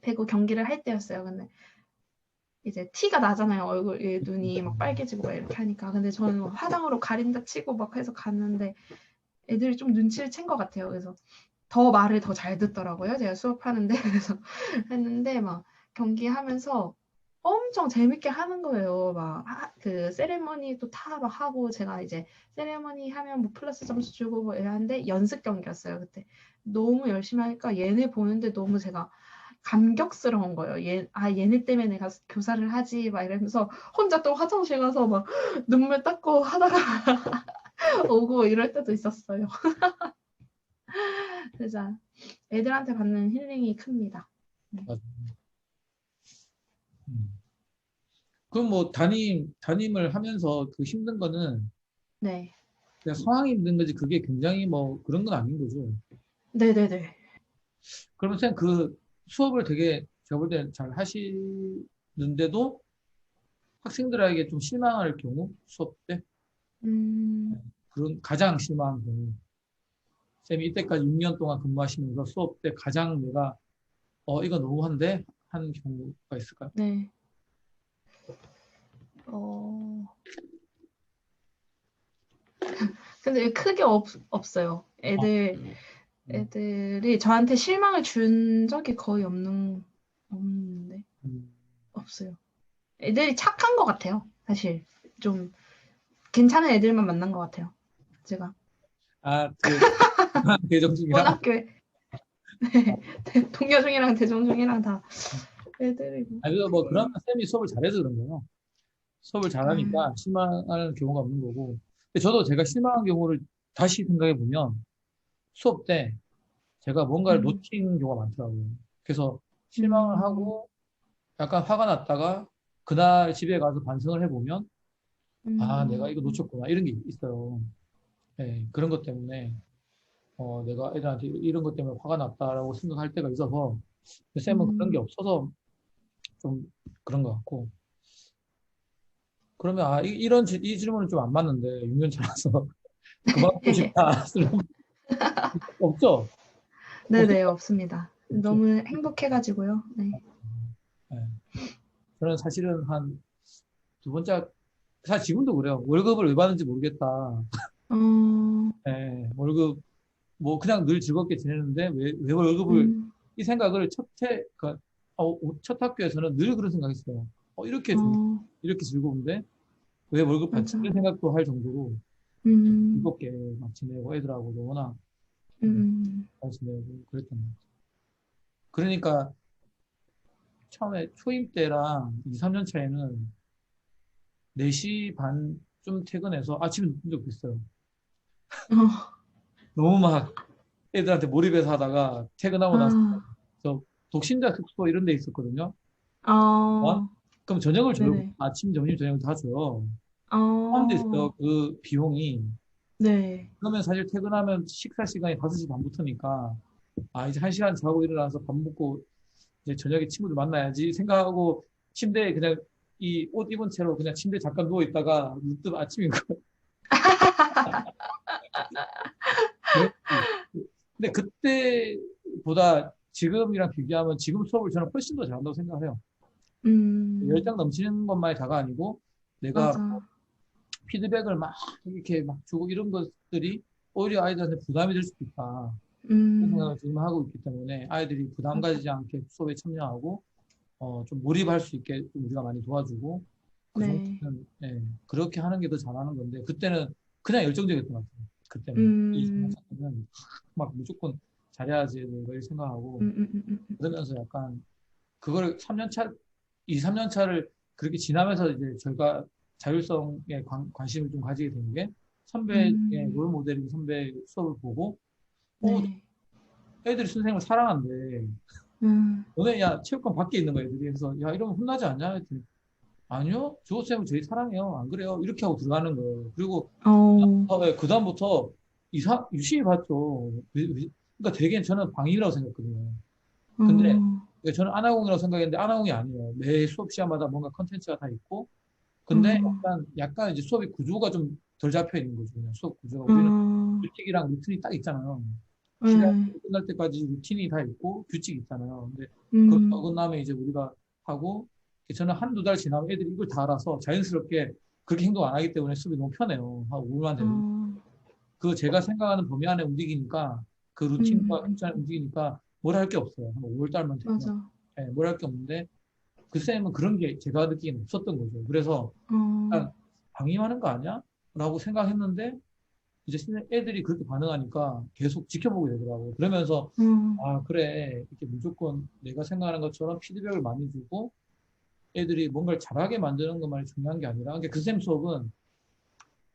배구 경기를 할 때였어요. 근데 이제 티가 나잖아요. 얼굴 눈이 막 빨개지고 막 이렇게 하니까. 근데 저는 막 화장으로 가린다 치고 막 해서 갔는데 애들이 좀 눈치를 챈 것 같아요. 그래서 더 말을 더 잘 듣더라고요. 제가 수업하는데 그래서 했는데 막 경기하면서 엄청 재밌게 하는 거예요. 막 그 세레머니도 다 막 하고 제가 이제 세레머니 하면 뭐 플러스 점수 주고 뭐 이러는데 연습 경기였어요. 그때 너무 열심히 하니까 얘네 보는데 너무 제가 감격스러운 거예요. 얘네 때문에 내가 교사를 하지 막 이러면서 혼자 또 화장실 가서 막 눈물 닦고 하다가 오고 이럴 때도 있었어요. 그래서 애들한테 받는 힐링이 큽니다. 맞아. 음. 그럼 뭐 담임을 하면서 그 힘든 거는 네. 그냥 상황이 힘든 거지 그게 굉장히 뭐 그런 건 아닌 거죠. 네네네. 그러면 선생님 그 수업을 되게 제가 볼 때 잘 하시는데도 학생들에게 좀 실망할 경우 수업 때 음, 그런 가장 실망한 경우 쌤이 이때까지 6년 동안 근무하시면서 수업 때 가장 내가 이거 너무한데 하는 경우가 있을까요? 네. 어, 근데 크게 없어요. 아, 음, 애들이 저한테 실망을 준 적이 거의 없는데, 음. 없어요. 애들이 착한 것 같아요. 사실. 좀 괜찮은 애들만 만난 것 같아요. 제가. 아, 그 대정 이번 중이라 학교에. 네. 동료 중이랑 대종 중이랑 다 애들이. 아니 뭐 그러면 쌤이 수업을 잘해서 그런 거예요. 수업을 잘하니까 실망하는 경우가 없는 거고. 근데 저도 제가 실망한 경우를 다시 생각해 보면 수업 때 제가 뭔가를 음, 놓친 경우가 많더라고요. 그래서 실망을 음, 하고 약간 화가 났다가 그날 집에 가서 반성을 해보면 아, 내가 음, 이거 놓쳤구나. 이런 게 있어요. 네, 그런 것 때문에 내가 애들한테 이런 것 때문에 화가 났다라고 생각할 때가 있어서 쌤은 그런 게 음. 없어서 좀 그런 것 같고. 그러면 이 질문은 좀 안 맞는데 6년 차라서 그만두고 싶다. 없죠? 네네, 없습니다. 없죠. 너무 행복해가지고요. 네. 예. 저는 사실은 한 두 번째, 사실 지금도 그래요. 월급을 왜 받는지 모르겠다. 어, 예, 월급, 뭐, 그냥 늘 즐겁게 지내는데, 왜 월급을, 음, 이 생각을 첫 학교에서는 늘 그런 생각했어요. 이렇게 어, 이렇게 즐거운데, 왜 월급 받지? 맞아. 이런 생각도 할 정도로 음, 즐겁게 막 지내고 애들하고도 워낙 음, 잘 지내고 그랬던 것 같아요. 그러니까 처음에 초임 때랑 2, 3년 차에는 4시 반쯤 퇴근해서 아침에 늦은 적도 있어요. 어, 너무 막 애들한테 몰입해서 하다가 퇴근하고 나서 아, 저 독신자 숙소 이런 데 있었거든요. 어? 어, 그럼 저녁을 줘요. 네네. 아침, 점심, 저녁을 다 줘요. 포함돼 어, 있어요. 그 비용이. 네. 그러면 사실 퇴근하면 식사 시간이 5시 반부터니까 이제 1시간 자고 일어나서 밥 먹고 이제 저녁에 친구들 만나야지 생각하고 침대에 그냥 이 옷 입은 채로 그냥 침대에 잠깐 누워 있다가 눈뜨면 아침인 거예요. 그런 게 있- 근데 그때보다 지금이랑 비교하면 지금 수업을 저는 훨씬 더 잘한다고 생각해요. 열정 음, 넘치는 것만이 다가 아니고 내가 맞아. 피드백을 막 이렇게 막 주고 이런 것들이 오히려 아이들한테 부담이 될 수도 있다. 그런 음, 생각을 지금 하고 있기 때문에 아이들이 부담 맞아. 가지지 않게 수업에 참여하고 좀 몰입할 수 있게 좀 우리가 많이 도와주고 그 네. 정도는 예, 그렇게 하는 게 더 잘하는 건데 그때는 그냥 열정적이었던 것 같아요. 그때는 이 음, 때는 막 무조건 잘해야지 걸 생각하고 음. 그러면서 약간 그걸 3년 차, 2, 3년 차를 그렇게 지나면서 이제 저희가 자율성에 관심을 좀 가지게 된 게 선배의 음, 롤 모델인 선배 수업을 보고 어, 네. 애들이 선생님을 사랑한대. 음, 너네 야 체육관 밖에 있는 거야 애들이. 그래서 야 이러면 혼나지 않냐? 했더니 아니요, 조쌤은 저희 사랑해요. 안 그래요? 이렇게 하고 들어가는 거예요. 그리고 어, 그다음부터 유심히 봤죠. 그러니까 되게 저는 방임이라고 생각했거든요. 어, 근데 저는 아나공이라고 생각했는데 아나공이 아니에요. 매 수업 시간마다 뭔가 컨텐츠가 다 있고 어, 근데 약간 이제 수업의 구조가 좀 덜 잡혀 있는 거죠. 그냥 수업 구조가. 어, 우리는 규칙이랑 루틴이 딱 있잖아요. 시간 네. 끝날 때까지 루틴이 다 있고 규칙이 있잖아요. 근데 그 음, 어긋나면 이제 우리가 하고 저는 한두 달 지나면 애들이 이걸 다 알아서 자연스럽게 그렇게 행동 안 하기 때문에 수업이 너무 편해요. 한 5분만 어, 되면. 그 제가 생각하는 범위 안에 움직이니까 그 루틴과 규칙 안에 움직이니까 뭘 할 게 없어요. 한 5월 달만 되면. 맞아. 뭘 할 게 없는데 그 쌤은 그런 게 제가 느끼기엔 없었던 거죠. 그래서 어, 약간 방임하는 거 아니야? 라고 생각했는데 이제 애들이 그렇게 반응하니까 계속 지켜보게 되더라고요. 그러면서 어, 그래. 이렇게 무조건 내가 생각하는 것처럼 피드백을 많이 주고 애들이 뭔가를 잘하게 만드는 것만이 중요한 게 아니라 그러니까 그쌤 수업은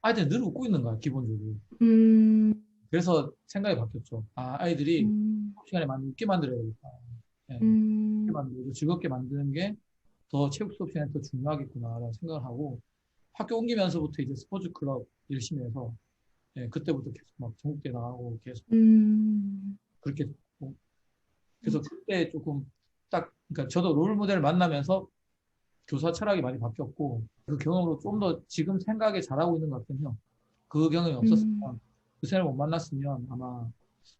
아이들이 늘 웃고 있는 거야, 기본적으로. 음, 그래서 생각이 바뀌었죠. 아이들이 음, 수업 시간에 많이 웃게 만들어야겠다. 예, 웃게 음, 만들고 즐겁게 만드는 게 더 체육 수업 시간에 더 중요하겠구나라는 생각을 하고 학교 옮기면서부터 이제 스포츠 클럽 열심히 해서 그때부터 계속 막 전국대 나가고 계속 음, 그렇게 됐고 그래서 맞아. 그때 조금 그러니까 저도 롤 모델을 만나면서 교사 철학이 많이 바뀌었고 그 경험으로 좀 더 지금 생각에 잘하고 있는 것 같긴 해요. 그 경험이 음, 없었으면 그 사람을 못 만났으면 아마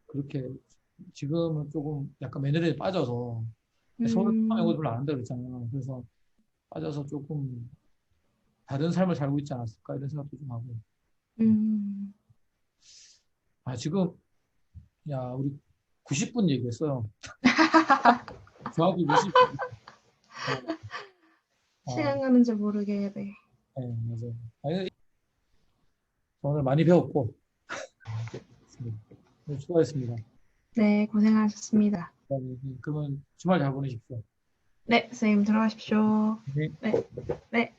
그렇게 지금은 조금 약간 매너리에 빠져서 서울 사람 영어 음, 별로 안 한다고 그랬잖아요. 그래서 빠져서 조금 다른 삶을 살고 있지 않았을까 이런 생각도 좀 하고 음. 지금 야 우리 90분 얘기했어요. 정확히 90분. 어, 어, 시간 가는 줄 모르게, 네. 네, 맞아요. 오늘 많이 배웠고 수고하셨습니다. 네, 고생하셨습니다. 그러면 주말 잘 보내십시오. 네, 선생님 들어가십시오. 네. 네, 네.